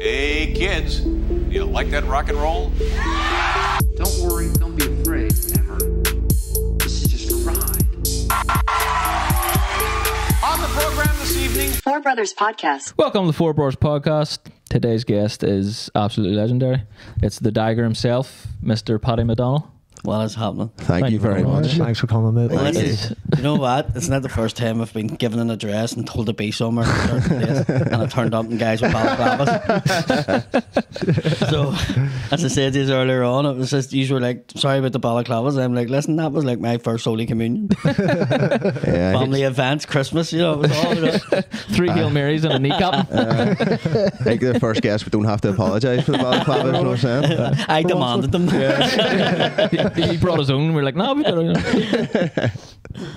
Hey kids, you like that rock and roll? Don't worry, don't be afraid, ever. This is just a ride. On the program this evening, Four Brothers Podcast. Welcome to the Four Brors Podcast. Today's guest is absolutely legendary. It's the Dagger himself, Mr. Paddy McDonald. What is happening? Thank you very much. Thanks for coming, mate. Well, you know what? It's not the first time I've been given an address and told to be somewhere in a certain place, and I turned up and guys with balaclavas. So, as I said to you earlier on, it was just, you were like, sorry about the balaclavas. I'm like, listen, that was like my first Holy Communion. Family events, Christmas, you know, it was all just 3 Hail Marys and a kneecap. I think the first guest, we don't have to apologise for the balaclavas, you know what I'm saying? I demanded them. He brought his own. We're like, no, we got to.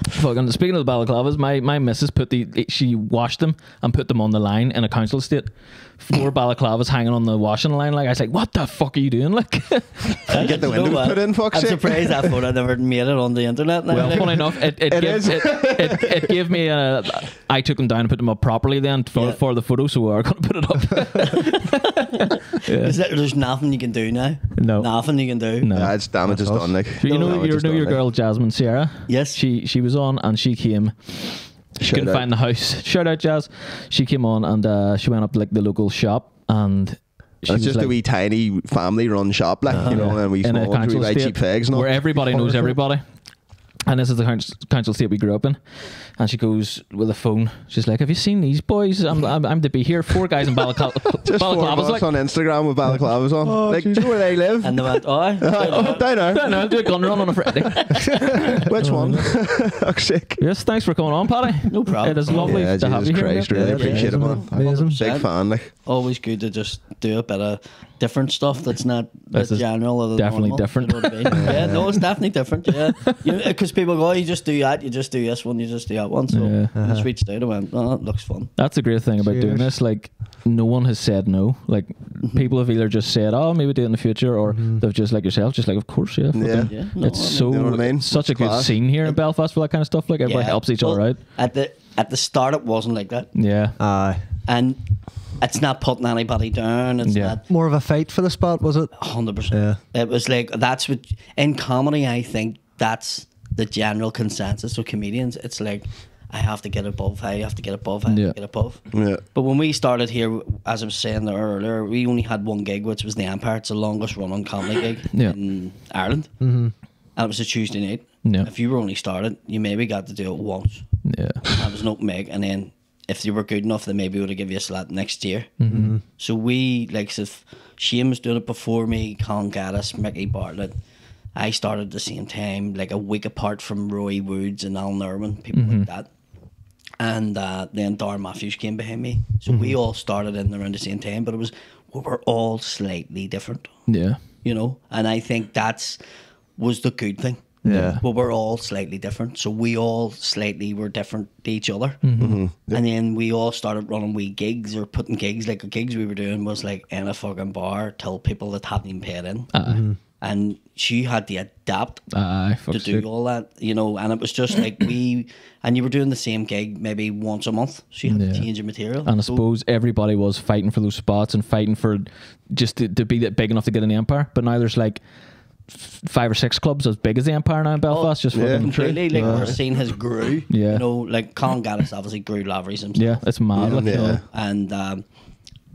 Fucking speaking of the balaclavas, my missus she washed them and put them on the line in a council estate. 4 balaclavas hanging on the washing line. Like, I was like, what the fuck are you doing? Like, You get the windows put in, fuck's I'm sake. surprised that photo never made it on the internet. Now. well, funny enough, it gave me a. I took them down and put them up properly then for the photo, so we're going to put it up. There's nothing you can do now. No. Nothing you can do. No. Yeah, it's damage is done, like. So you know your girl Jasmine Sierra? Yes. She was on and she came. She couldn't find the house. Shout out, Jazz. She came on and she went up to like the local shop and she It's just like, a wee tiny family run shop, like, you know, and we in a small ones, we council buy estate cheap fags and all. where everybody knows everybody. And this is the council estate we grew up in. And she goes with a phone. She's like, "Have you seen these boys? I'm to be here. 4 guys in Just 4 balaclavas. months Like, on Instagram with balaclavas on. Like, do you know where they live? And they went, Down there. no, do a gun run on a Friday." Which one? Fuck's sake. Yes, thanks for coming on, Paddy. No problem. It is lovely Yeah, to have Jesus you here. Christ, really appreciate it, man. Amazing. Big fan, like. Always good to just do a bit of different stuff that's not This is general. Or definitely normal, different. You know what I mean? Yeah, no, it's definitely different. Yeah, because people go, oh, you just do that, you just do this one, you just do that one. So Yeah. I just reached out and went, oh, that looks fun. That's the great thing about doing this. Like, no one has said no. Like, people have either just said, "Oh, maybe do it in the future," or they've just like yourself, just like, "Of course, yeah." Yeah. fucking-" Yeah, no, It's I mean, so You know what I mean? such a It's good class. scene here in Belfast for that kind of stuff. Like, everybody Yeah. helps each Well, other out. At the start, it wasn't like that, Yeah. Aye. and it's not putting anybody down. It's Yeah. not More of a fight for the spot, was it? 100%. It was like, that's what in comedy. I think that's the general consensus of comedians. It's like, I have to get above. I have to get above. I have Yeah. to get above. Yeah. But when we started here, as I was saying there earlier, we only had one gig, which was the Empire. It's the longest running comedy gig Yeah. in Ireland. And it was a Tuesday night. Yeah. If you were only started, you maybe got to do it once. Yeah. That was an open mic. And then if you were good enough, they maybe would have given you a slot next year. So we, like, if Shane was doing it before me, Colin Gaddis, Mickey Bartlett. I started at the same time, like a week apart from Roy Woods and Alan Irwin, people like that. And then Darren Matthews came behind me. So we all started in around the same time, but we were all slightly different, Yeah. you know? And I think was the good thing. Yeah. But we're all slightly different. So we all slightly were different to each other. And then we all started running wee gigs or putting gigs. Like the gigs we were doing was like in a fucking bar till people that hadn't even paid in. And she had to adapt Aye. to do all that, you know, and it was just like and you were doing the same gig maybe once a month, so you had to change your material. And I suppose everybody was fighting for those spots and fighting for just to be that big enough to get in the Empire. But now there's like 5 or 6 clubs as big as the Empire now in Belfast. Just fucking completely, like our scene has grew. Yeah. You know, like Colin Gaddis obviously grew Lavery's himself. Yeah, it's mad. Like, you know. And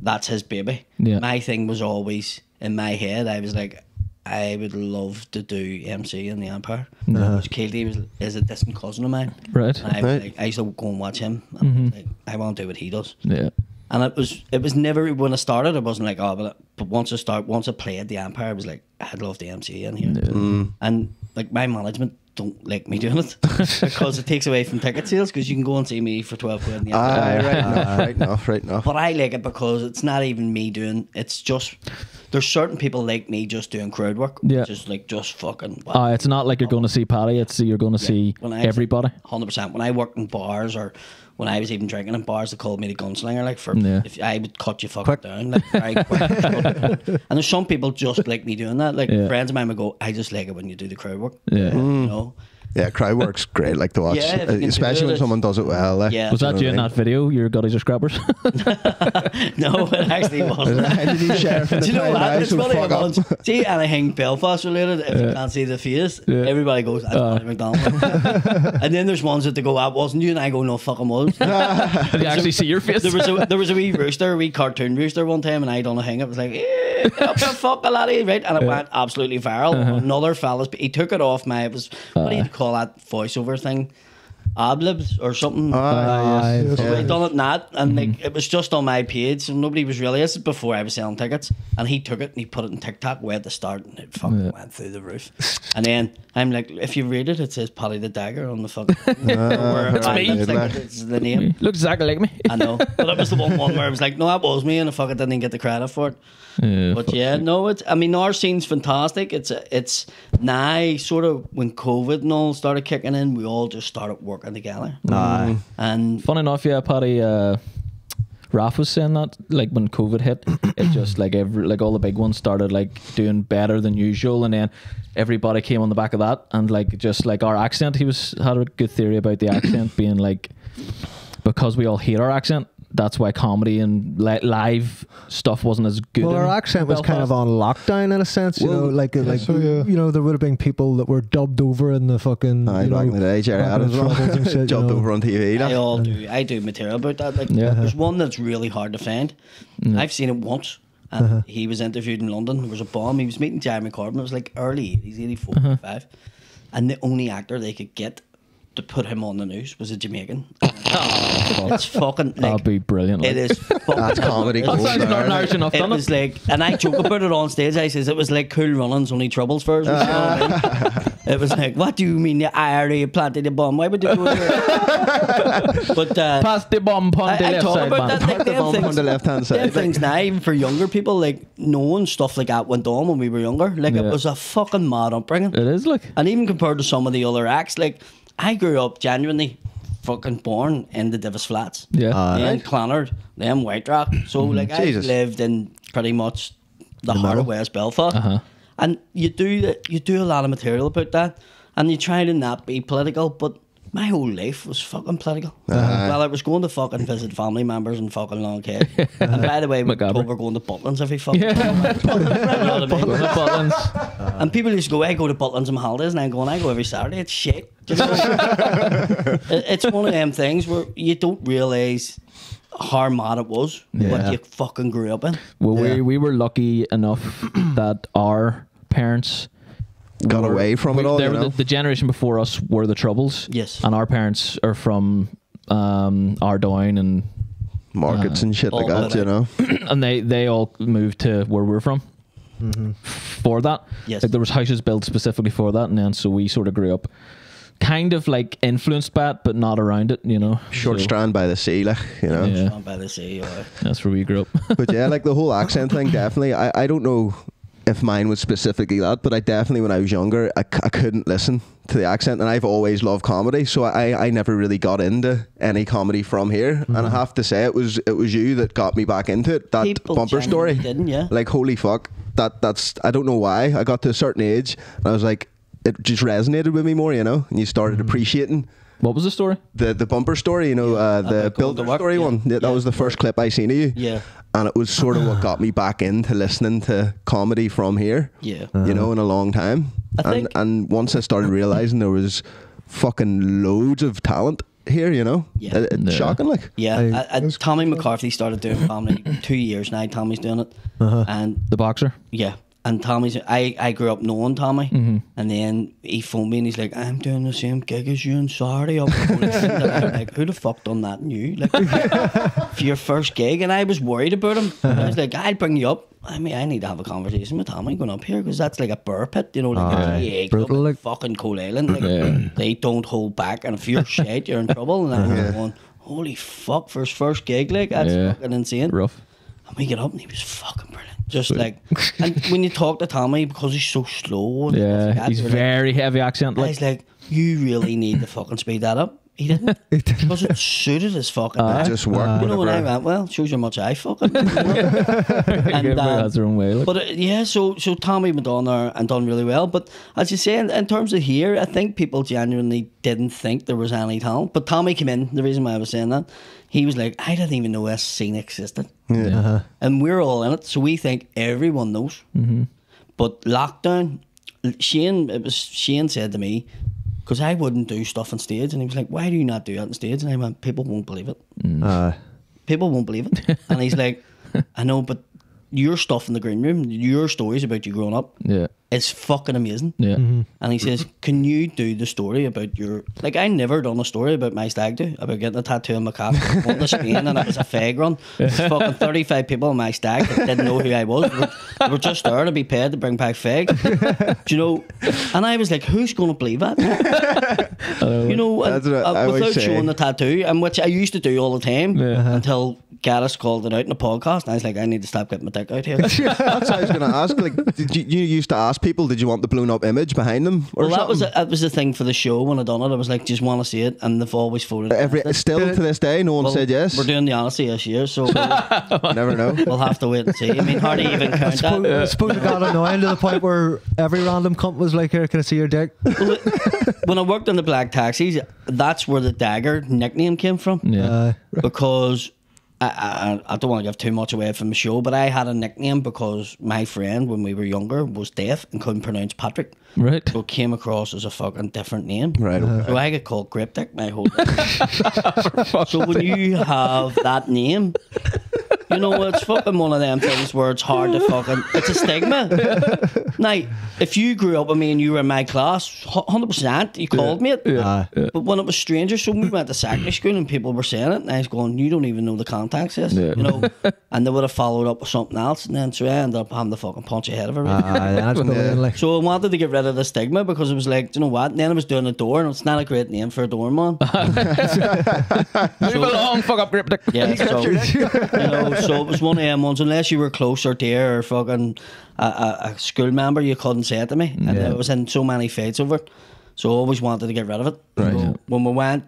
that's his baby. Yeah. My thing was always in my head. I was like, I would love to do MC in the Empire. Because Katie is a distant cousin of mine. Right. And I was like, I used to go and watch him. And I was like, I want to do what he does. Yeah. And it was never, when I started, it wasn't like, oh, but once I played the Empire, I was like, I'd love the MC in here. And like my management don't like me doing it because it takes away from ticket sales, because you can go and see me for 12 quid in the Empire. Right enough. But I like it because it's not even me doing, it's just, there's certain people like me just doing crowd work. Yeah. Just fucking. It's not like you're going to see Paddy, it's you're going to see everybody. 100%. When I worked in bars, or when I was even drinking in bars, they called me the gunslinger. Like, if I would cut you fucking down, like, very quick. And there's some people just like me doing that. Like friends of mine would go, I just like it when you do the crowd work. Yeah. You know? Yeah, crowd work's great, like to watch, Yeah, if you can especially do when it, someone does it well. Like, Yeah. Was do you that know you in what I that video? Your gutties are scrappers. No, it actually wasn't. mean? How did you share from Do the you know time what? now, It's so funny. fuck up. Once, see anything Belfast related, if you can't see the face, everybody goes, "That's Paddy McDonald." And then there's ones that they go, "That wasn't you," and I go, "No, fucking was." Did you actually see your face? There was a wee rooster, a wee cartoon rooster one time, and I done a hang. It was like, "Get up the fuck, laddie," right? And it went absolutely viral. Another fella's, he took it off my, it was, what do you call that voiceover thing? Ad-libs or something. Aye. So I done it in that, and like, it was just on my page, so nobody was really. This is before I was selling tickets, and he took it and he put it in TikTok way at the start, and it fucking went through the roof. And then I'm like, if you read it, it says Paddy the Dagger on the fucking. That's And me. it's like, it's the name. Looks exactly like me. I know, but it was the one where I was like, no, that was me, and I fucking didn't get the credit for it. Yeah, But yeah, no, it's. I mean, our scene's fantastic. It's now sort of when COVID and all started kicking in, we all just started working together. Aye. And Fun enough, yeah, Paddy. Raf was saying that, like when COVID hit, it just like all the big ones started like doing better than usual, and then everybody came on the back of that, and like just like our accent, had a good theory about the accent being like, because we all hate our accent, that's why comedy and live stuff wasn't as good. Well, our in accent was kind of Belfast. on lockdown in a sense, you know, like so, yeah. you know, there would have been people that were dubbed over in the fucking, Aye, you back know, in the day, Jerry back in Adams the Troubles and shit, jumped you know. over on TV. I Like. all do. I do material about that. Like, Yeah. there's one that's really hard to find. I've seen it once, and he was interviewed in London. There was a bomb. He was meeting Jeremy Corbyn. It was like early 80s, 84, 85, and the only actor they could get to put him on the news was a Jamaican. It's fucking like, That'd be brilliant. it is fucking That's comedy hilarious. gold That sounds there. not Irish enough, It doesn't was it? like, and I joke about it on stage. I says it was like Cool Runnings, only troubles for us. You know what I mean? It was like, what do you mean the IRA planted the bomb? Why would you do it? But Pass the bomb on the I left talk side, about man. that. Like, Put the them bomb things, on the left-hand side. them things now, even for younger people, like knowing stuff like that went on when we were younger. Like it Yeah. was a fucking mad upbringing. It is like. And even compared to some of the other acts, like I grew up genuinely fucking born in the Divis Flats. Yeah. Then Clonard, then White Rock. So like I Jesus. lived in pretty much the heart of West Belfast. Uh-huh. And you do a lot of material about that, and you try to not be political, but my whole life was fucking political. Well, I was going to fucking visit family members in fucking Long Cay. And by the way, we're Macabre. going to Butlins every fucking Yeah. You know what I mean? Butlins. And people used to go, I go to Butlins on my holidays, and I'm going, I go every Saturday. It's shit. Do you know? It's one of them things where you don't realise how mad it was, what you fucking grew up in. Well, we were lucky enough that our parents Got away from it all, they you were know? the generation before us were the Troubles. Yes. And our parents are from Ardoyne and Markets and shit like all that, you know. and they all moved to where we're from for that. Yes. Like there was houses built specifically for that, and then so we sort of grew up kind of like influenced by it, but not around it, you know. Short So, strand by the sea, like, you know. Yeah. Down by the sea. That's where we grew up. But yeah, like the whole accent thing, definitely. I don't know if mine was specifically that, but I definitely, when I was younger, I couldn't listen to the accent, and I've always loved comedy, so I never really got into any comedy from here. And I have to say, it was you that got me back into it. That People bumper story, genuinely didn't, yeah. like holy fuck, that's I don't know why. I got to a certain age, and I was like, it just resonated with me more, you know. And you started appreciating What was the story? the bumper story, you know, the About going builder to work, story yeah. one. Yeah, that Yeah. was the first clip I seen of you. Yeah. And it was sort of what got me back into listening to comedy from here. Yeah. You know, in a long time. I think- And once I started realising there was fucking loads of talent here, you know. Yeah. It's Yeah. shocking, like. Yeah, I- Tommy McCarthy started doing comedy 2 years now. Tommy's doing it, and The boxer? yeah, and Tommy's. I grew up knowing Tommy, and then he phoned me and he's like, "I'm doing the same gig as you on Saturday." I'm like, "Who the fuck done that? And you like for your first gig?" And I was worried about him. I was like, "I'll bring you up." I mean, I need to have a conversation with Tommy going up here because that's like a burr pit, you know, like a club brutal, in like. fucking Coal Island. Like, they don't hold back, and if you're shit, you're in trouble. And I'm going, holy fuck, for his first gig, like that's Yeah. fucking insane. Rough. And we get up and he was fucking brilliant. Just like, and when you talk to Tommy, because he's so slow, and stuff like Yeah, that, he's you're like, very heavy accent. I Like, was like, you really need to fucking speed that up. He didn't. Because it suited his fucking back. Just work. You know, when I whatever. went, well, shows you how much I fucking. And, Everybody has their own way. Like. but yeah, so Tommy went on there and done really well. But as you say, in terms of here, I think people genuinely didn't think there was any talent. But Tommy came in. The reason why I was saying that, he was like, I didn't even know this scene existed. And we're all in it, so we think everyone knows. But lockdown, Shane said to me, because I wouldn't do stuff on stage, and he was like, why do you not do that on stage? And I went, people won't believe it. People won't believe it. And he's like, I know, but your stuff in the green room, your stories about you growing up, is fucking amazing. And he says, can you do the story about your, like, I never done a story about my stag do, about getting a tattoo on my calf, going to Spain, and it was a fag run. Fucking 35 people on my stag that didn't know who I was. They were just there to be paid to bring back fag. Do you know? And I was like, who's going to believe that? You know, and, without showing the tattoo, and which I used to do all the time until Gaddis called it out in a podcast, and I was like, I need to stop getting my dick out here. That's what I was going to ask. Like, did you used to ask people, did you want the blown up image behind them? Or Well, something? that was the thing for the show when I done it. I was like, just want to see it, and they've always voted. Still to this day, no one Well, said yes. We're doing the honesty this year, so Never know. we'll have to wait and see. I mean, how do you even count I that? suppose it got annoying to the point where every random cunt was like, here, can I see your dick? When I worked in the black taxis, that's where the Dagger nickname came from. Because I don't want to give too much away from the show, but I had a nickname because my friend, when we were younger, was deaf and couldn't pronounce Patrick. Right. So it came across as a fucking different name. Right. So I get called Cryptic my whole life. So when you have that name, you know, it's fucking one of them things where it's hard to fucking, it's a stigma. Now, if you grew up with me and you were in my class, 100% you called me it. But when it was strangers, so we went to secondary school and people were saying it, and I was going, you don't even know the context of this, you know, and they would have followed up with something else, and then so I ended up having to fucking punch ahead of everybody. That's brilliant, like. So I wanted to get rid of the stigma because it was like, do you know what? And then I was doing a door, and it's not a great name for a doorman. Move along, fuck up, Cryptic. Yeah, so, you know, so it was one of them ones, unless you were close or dear or fucking a school member, you couldn't say it to me. And I was in so many fights over it. So I always wanted to get rid of it. Right. So when we went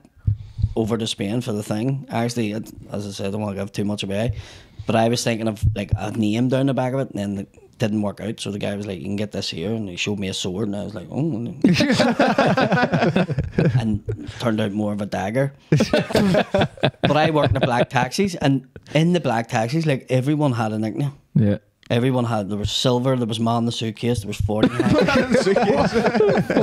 over to Spain for the thing, actually, as I said, I don't want to give too much away, but I was thinking of like a name down the back of it, and then it didn't work out. So the guy was like, you can get this here, and he showed me a sword, and I was like, oh. And turned out more of a dagger. But I worked in the black taxis, and in the black taxis, like, everyone had a nickname. Yeah. Everyone had, there was Silver, there was Man the Suitcase, there was 40 there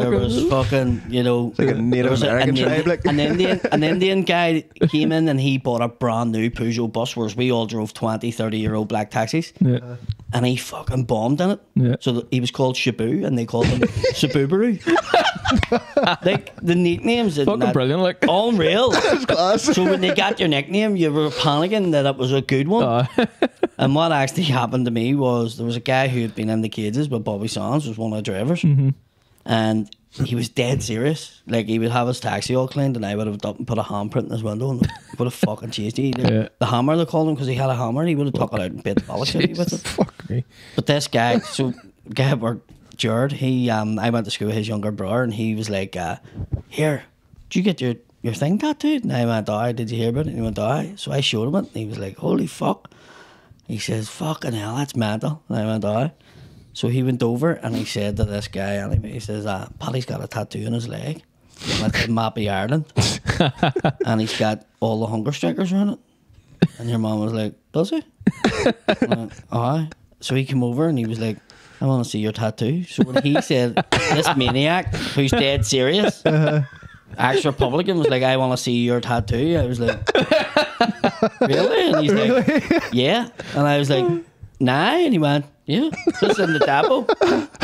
was fucking, you know, Like a Native there was American tribe, like. an Indian guy came in and he bought a brand new Peugeot bus, whereas we all drove 20, 30-year-old black taxis. Yeah. And he fucking bombed in it. Yeah. So he was called Shabu, and they called him Shabubaru. Like, the nicknames. Fucking brilliant, like. Unreal. Class. So when they got your nickname, you were panicking that it was a good one. And what actually happened to me was there was a guy who had been in the cages with Bobby Sands, was one of the drivers, and he was dead serious. Like, he would have his taxi all cleaned, and I would have up and put a handprint in his window and would have fucking chased you. Like, the hammer, they called him, because he had a hammer, and he would have took it out and bit the bollock out with it. Fuck me. But this guy, so guy worked, Jared, he I went to school with his younger brother, and he was like, here, did you get your thing tattooed? And I went, aye, did you hear about it? And he went, aye. So I showed him it, and he was like, holy fuck. He says, fucking hell, that's mental. And I went, aye. So he went over and he said to this guy, anyway, he says, Paddy's got a tattoo on his leg. That's the map of Ireland. And he's got all the hunger strikers around it. And your mum was like, does he? I went, aye. So he came over and he was like, I want to see your tattoo. So when he said, this maniac who's dead serious, ex-Republican, was like, I want to see your tattoo. I was like, really? And he's like, yeah. And I was like, nah. And he went, yeah, just in the depot.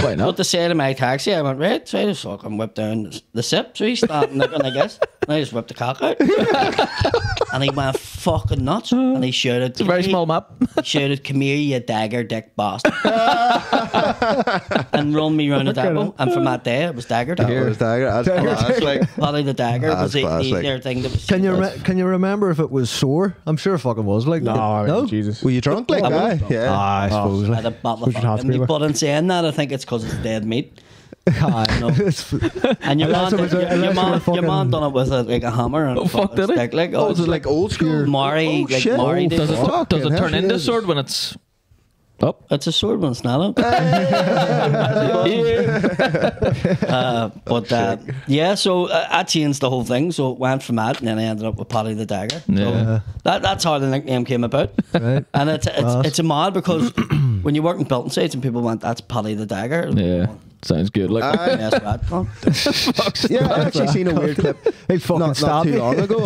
Why not? What to say to my taxi? I went, right. So I just fucking whipped down the sip. So he's starting looking, I guess. And I just whipped the cock out. And he went fucking nuts. And he shouted, It's a very small map. he shouted, come here, you dagger dick bastard. And run me round the depot. And from that day, it was Dagger. That was Dagger. That's class. Like, Paddy the Dagger was the That's classic. easier thing that was. Can you remember if it was sore? I'm sure it fucking was. Like, no? Jesus. were you drunk like that? Yeah. I suppose. I Like, had a bottle Which of would have to be, fucking. like. But in saying that, I think it's because it's dead meat. I know. And your man, Unless it was a- your unless man, it were your man fucking- done it with like a hammer and Oh, fuck, did he? stick. Like, Oh, is it like old school? Mari, Oh, like shit. Mari did. Does it Fucking does it turn hell, into shit. sword when it's up? It's a sword when it's not up. Yeah, so I changed the whole thing. So it went from that, and then I ended up with Paddy the Dagger. Yeah. So that's how the nickname came about. Right. And Class. it's a mad because when you work in building sites and people went, that's Paddy the Dagger. Yeah, sounds good. Like, Yes, right. Yeah, I actually seen a weird clip He fucking not stabbed too me. long ago.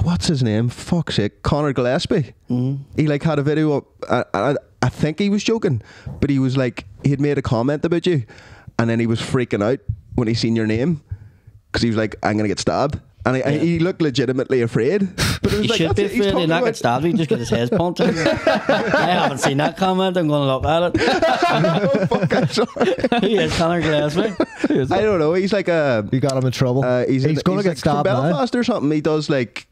What's his name? Fuck's sake, Conor Gillespie. He like had a video up. I think he was joking, but he was like he had made a comment about you, and then he was freaking out when he seen your name because he was like, "I'm gonna get stabbed," and he looked legitimately afraid. But it was He like, should be that's it, he's afraid talking he'll not about- get stabbed. He just get his head pumped. I haven't seen that comment. I'm going to look at it. Oh, fuck, I'm sorry. He is Conor Gillespie. I don't know. He's like a. You got him in trouble. He's going to like get stabbed from now. Belfast or something. He does like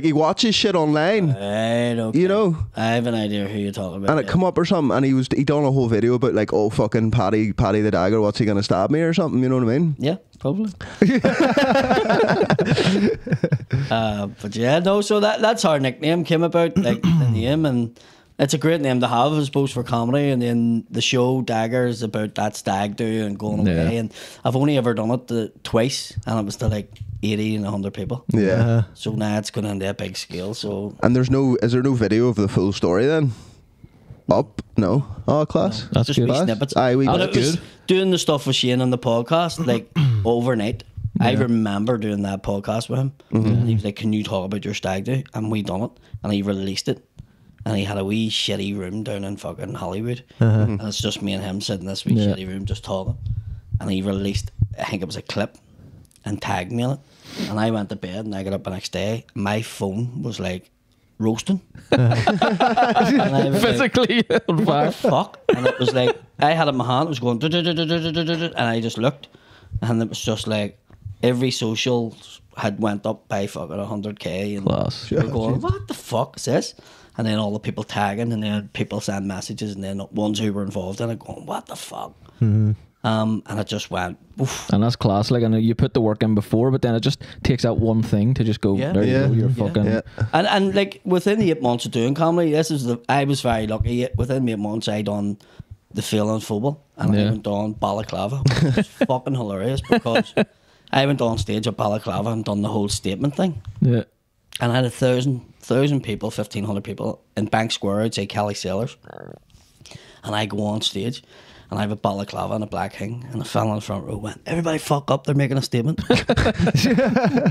he watches shit online, Right, okay. you know, I have an idea who you're talking about. and it come up or something, and he done a whole video about like, oh fucking Paddy the Dagger, what's he gonna stab me or something? You know what I mean? Yeah, probably. But yeah, no. So that's our nickname came about, like the name, and it's a great name to have, I suppose, for comedy. And then the show Dagger is about that stag do and going away. Yeah. And I've only ever done it twice, and it was to like 80 and 100 people. Yeah. So now it's going into a big scale. So And is there no video of the full story then? Up? No. Oh, class. That's just good. wee Class. snippets. Aye, we And got it was good. doing the stuff with Shane on the podcast, like overnight. I remember doing that podcast with him. And he was like, "Can you talk about your stag do?" And we done it. And he released it. And he had a wee shitty room down in fucking Hollywood. And it's just me and him sitting in this wee Yeah. shitty room just talking. And he released, I think it was a clip, and tagged me on it. And I went to bed and I got up the next day. My phone was like roasting. And I was like, Physically on fire. fuck. And it was like, I had it in my hand, it was going, and I just looked, and it was just like, every social had went up by fucking 100k. And Class. we were going, what the fuck is this? And then all the people tagging, and then people send messages, and then ones who were involved in it going, what the fuck? And it just went, oof. And that's class. Like, I know you put the work in before, but then it just takes that one thing to just go, Yeah. there you Yeah. go, you're Yeah. fucking. Yeah. And like within the 8 months of doing comedy, I was very lucky. Within 8 months, I done the Feelings football, and I Yeah. went on balaclava, which was fucking hilarious because I went on stage at balaclava and done the whole statement thing, Yeah. and I had 1,000 people, 1,500 people in Bank Square outside Kelly Sailors, and I go on stage. And I have a balaclava and a black king, and a fella in the front row went, "Everybody fuck up, they're making a statement."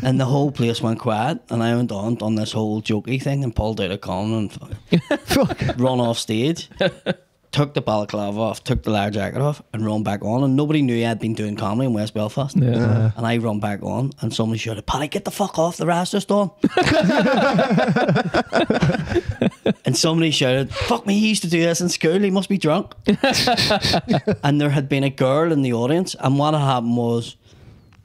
And the whole place went quiet, and I went on, done this whole jokey thing, and pulled out a gun and fucking run off stage, took the balaclava off, took the leather jacket off, and run back on. And nobody knew I'd been doing comedy in West Belfast. Yeah. And I run back on, and somebody shouted, "Paddy, get the fuck off, the ra's just on." And somebody shouted, "Fuck me, he used to do this in school, he must be drunk." And there had been a girl in the audience, and what had happened was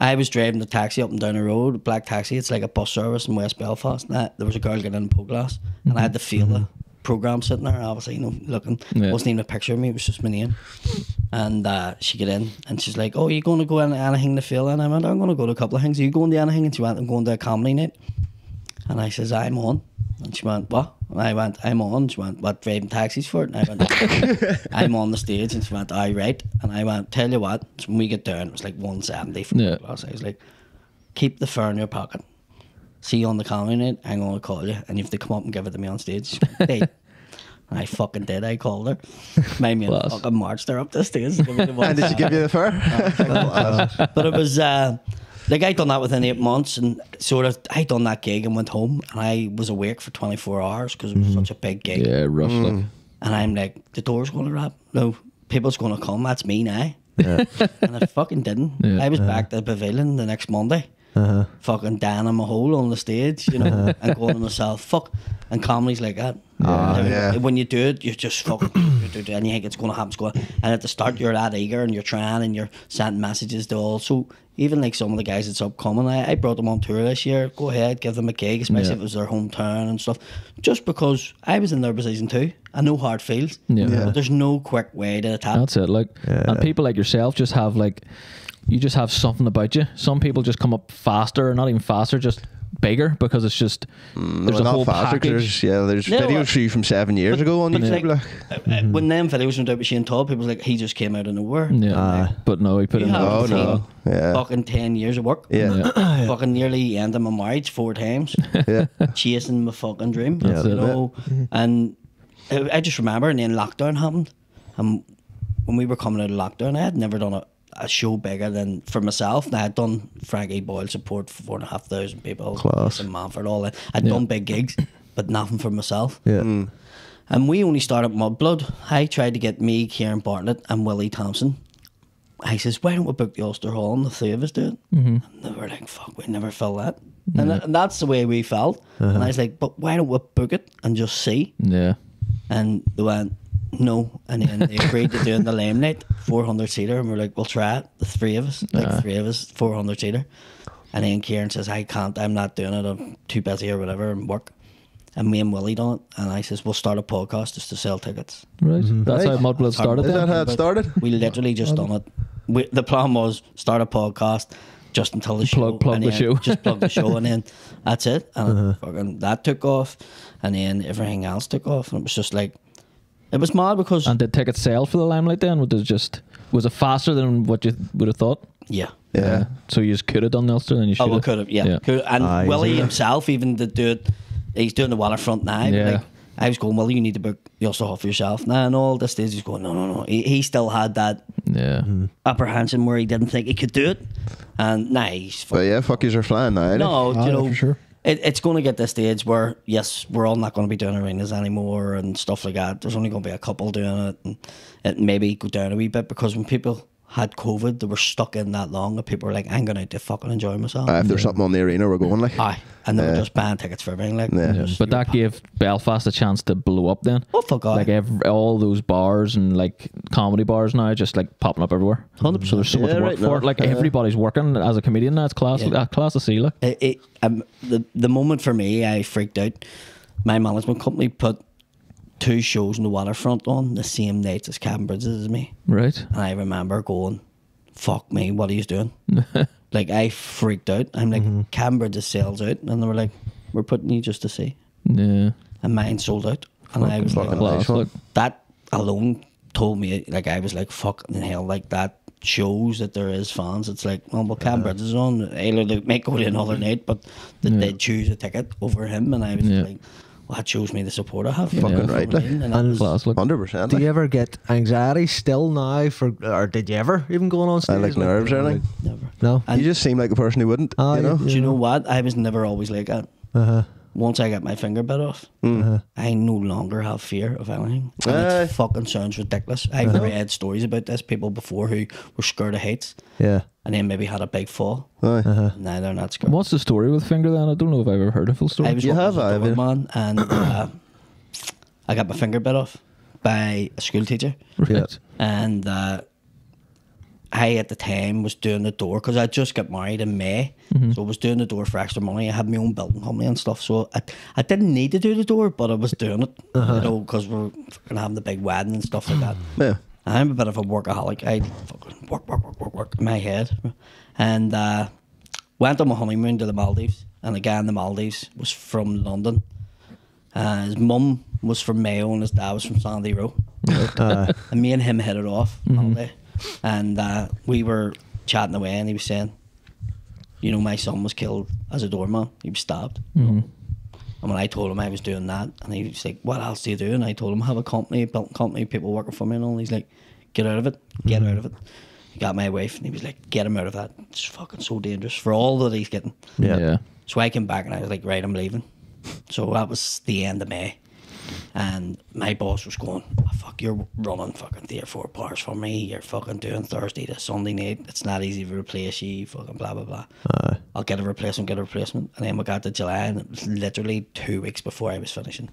I was driving the taxi up and down the road, a black taxi, it's like a bus service in West Belfast. And there was a girl getting in Poe glass, and I had to feel the programme sitting there, obviously, you know, looking. Yeah. Wasn't even a picture of me, it was just my name. And she get in, and she's like, "Oh, are you going to go in anything to feel?" And I went, "I'm going to go to a couple of things. Are you going to anything?" And she went, "I'm going to a comedy night." And I says, "I'm on." And she went, "What?" And I went, "I'm on." She went, "What, driving taxis for it?" And I went, "I'm on the stage." And she went, "Aye, right." And I went, "Tell you what," so when we get down, it was like 170 for Yeah. the class. I was like, "Keep the fare in your pocket. See you on the comedy night. I'm going to call you, and you have to come up and give it to me on stage." She went, "Hey." And I fucking did. I called her. My mate Class. fucking marched her up the stage. And And did she give you the fur? But it was like I done that within 8 months, and sort of I done that gig and went home, and I was awake for 24 hours because it was such a big gig. Yeah, rough. Like. And I'm like, the door's going to wrap. No, people's going to come. That's me now. And it fucking didn't. Yeah. I was back to the pavilion the next Monday, fucking down in my hole on the stage, you know, and going to myself, fuck. And comedy's like that. Yeah. When you do it, you're just fucking, and you think it's going to happen. And at the start, you're that eager and you're trying and you're sending messages to all. So even like some of the guys that's upcoming, I brought them on tour this year. Go ahead, give them a gig, especially if it was their hometown and stuff. Just because I was in their position too. I know how it feels. But there's no quick way to attack. That's it. Like, and people like yourself just have like, you just have something about you. Some people just come up faster, or not even faster, just bigger, because it's just there's a whole package. There's videos for you from 7 years ago on YouTube. When them videos went out with Shane Todd, people was like, he just came out of nowhere. But no, he put in fucking 10 years of work. Fucking nearly ended my marriage 4 times. Chasing my fucking dream. You know? And I just remember, and then lockdown happened, and when we were coming out of lockdown, I had never done a show bigger than for myself. And I had done Frankie Boyle support for 4,500 people. Class. In Manford, all that. I'd done big gigs, but nothing for myself. Yeah. And we only started Mudblood. I tried to get me, Kieran Bartlett, and Willie Thompson. I says, why don't we book the Ulster Hall and the 3 of us do it? And they were like, fuck, we never fill that. And that's the way we felt. And I was like, but why don't we book it and just see? And they went, no. And then they agreed to doing the Limelight 400-seater, and we're like, we'll try it, the 3 of us, 400-seater. And then Kieran says, I can't, I'm not doing it, I'm too busy or whatever, and work. And me and Willie done it, and I says, we'll start a podcast just to sell tickets. That's how Mudblood started. Is that how it started? We literally just done it. The plan was start a podcast just until the show. Plug the show. Just plug the show, and then that's it. And fucking that took off, and then everything else took off, and it was just like, it was mad because... And did tickets sell for the Limelight then? Was it faster than what you would have thought? Yeah. So you just could have done Ulster, then you should have. Could have, Could, and Willie himself, even to do it, he's doing the waterfront now. Like, I was going, well, you need to book the Ulster Hall for yourself now, and all this stage he's going, no. He still had that apprehension where he didn't think he could do it, and now he's. But fuckies are flying now. No, you know, for sure. It's going to get this stage where, yes, we're all not going to be doing arenas anymore and stuff like that. There's only going to be a couple doing it, and it maybe go down a wee bit, because when people had COVID, they were stuck in that long, and people were like, I'm going out to fucking enjoy myself. If there's something on the arena, we're going like. And they were just buying tickets for everything. Like, but that gave Belfast a chance to blow up then. Oh, fuck off. Like all those bars and like comedy bars now just like popping up everywhere. 100%. So there's so much work for it. Like everybody's working as a comedian now. It's class to see. Like. The moment for me, I freaked out. My management company put 2 shows in the waterfront on the same nights as Cabin Bridges as me. Right. And I remember going, fuck me, what are you doing? Like, I freaked out. I'm like, Cabin Bridges sells out. And they were like, we're putting you just to see. Yeah. And mine sold out. And I was like, class, that alone told me, like, I was like, fucking hell, like, that shows that there is fans. It's like, well, Cabin Bridges is on. Either they might go to another night, but they'd choose a ticket over him. And I was like, well, that shows me the support I have. Fucking right. And that was 100%. Do you ever get anxiety still now, or did you ever even going on stage? Like nerves or anything? never. No. And You just seem like a person who wouldn't. You know? do you know what? I was never always like that. Once I got my finger bit off, I no longer have fear of anything. And it fucking sounds ridiculous. I've read stories about this, people before who were scared of heights. Yeah. And then maybe had a big fall. Aye. Now they're not scared. What's the story with Finger then? I don't know if I've ever heard a full story. I was working as a doorman, and I got my finger bit off by a school teacher. Right. And I at the time was doing the door, because I just got married in May, so I was doing the door for extra money. I had my own building company and stuff, so I didn't need to do the door, but I was doing it, you know, because we're fucking having the big wedding and stuff like that. Yeah. I'm a bit of a workaholic. I fucking work in my head, and went on my honeymoon to the Maldives, and the guy in the Maldives was from London. His mum was from Mayo and his dad was from Sandy Row. And me and him hit it off all day. And we were chatting away, and he was saying, you know, my son was killed as a doorman. He was stabbed. And when I told him I was doing that, and he was like, what else do you do? And I told him I have a company, built a company, people working for me and all. And he's like, get out of it, get out of it. He got my wife, and he was like, get him out of that. It's fucking so dangerous for all that he's getting. Yeah. So I came back, and I was like, right, I'm leaving. So that was the end of May. And my boss was going, oh, fuck, you're running fucking 3 or 4 bars for me. You're fucking doing Thursday to Sunday night. It's not easy to replace you. Fucking blah, blah, blah. I'll get a replacement. And then we got to July, and it was literally 2 weeks before I was finishing.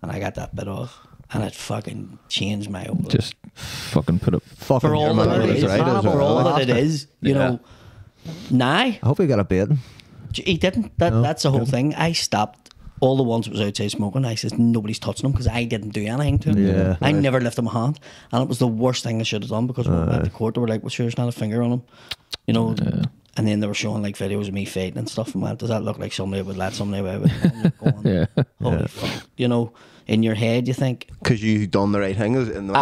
And I got that bit off. And it fucking changed my whole life. Just fucking put up. For all that it is, for all that it is, you know. Now, I hope he got a bid. he didn't. That's the whole thing. I stopped all the ones that was outside smoking. I said nobody's touching them because I didn't do anything to them. Yeah. I never lifted my hand, and it was the worst thing I should have done because when we went to court, they were like, "Well, sure, there's not a finger on him," you know. And then they were showing like videos of me fighting and stuff. And went, does that look like somebody would let somebody away with it? Going, holy fuck, you know. In your head, you think because you done the right thing. In the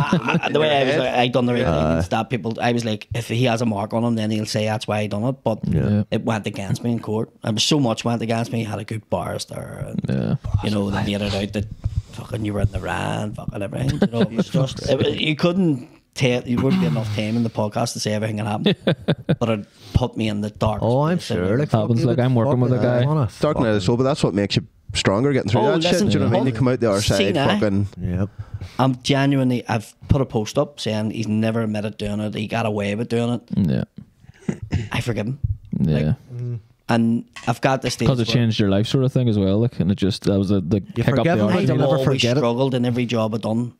way I was, I done the right thing and stop people. I was like, if he has a mark on him, then he'll say that's why I done it. But it went against me in court. It was so much went against me. He had a good barrister, and you know, they made it out that fucking you were in the ran, fucking everything. You know, it was just you couldn't tell. You wouldn't be enough time in the podcast to say everything that happened. But it put me in the dark. Oh, I'm sure. Like, happens. Like I'm working with a guy. Dark night of the soul, but that's what makes you stronger getting through that shit. Do you know what I mean? You come out the other side fucking. Yep. I'm genuinely. I've put a post up saying he's never admitted doing it. He got away with doing it. Yeah. I forgive him. Yeah. And I've got this stage because it changed your life, sort of thing as well. Like, and it just that was the hiccup. I've always struggled in every job I've done.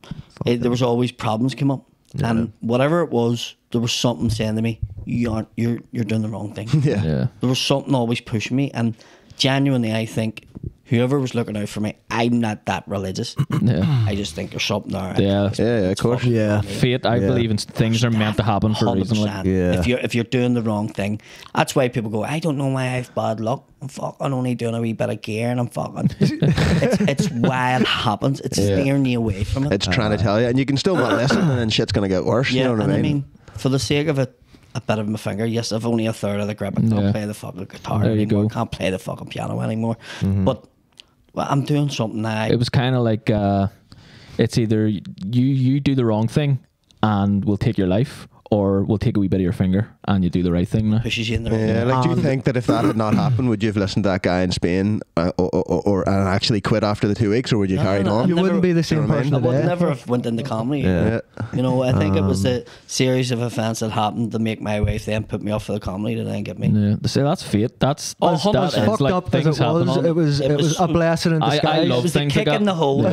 There was always problems come up, and whatever it was, there was something saying to me, "You're doing the wrong thing." Yeah. There was something always pushing me, and genuinely, I think whoever was looking out for me, I'm not that religious. I just think there's something there. Of course. Yeah. Fate, I believe in things are meant to happen for a reason. Like, if you're doing the wrong thing, that's why people go, I don't know why I have bad luck. I'm fucking only doing a wee bit of gear and I'm fucking. it's why it happens. It's steering you away from it. It's trying to tell you, and you can still not listen, and then shit's gonna get worse. You know what I mean? For the sake of it, a bit of my finger. Yes, I've only a third of the grip. I can't play the fucking guitar anymore. I can't play the fucking piano anymore. But I'm doing something now. It was kind of like it's either you do the wrong thing and we'll take your life, or we'll take a wee bit of your finger and you do the right thing now. Pushes you in the right way. Like, do you think that if that had not happened, would you have listened to that guy in Spain or and actually quit after the 2 weeks, or would you carry on? You wouldn't be the same person. I would never have went into comedy. You know, I think it was the series of events that happened to make my wife then put me off for the comedy to then get me. Yeah, see, that's fate. That's as fucked like up as it was. It was a blessing in disguise. I love things kick in the hole.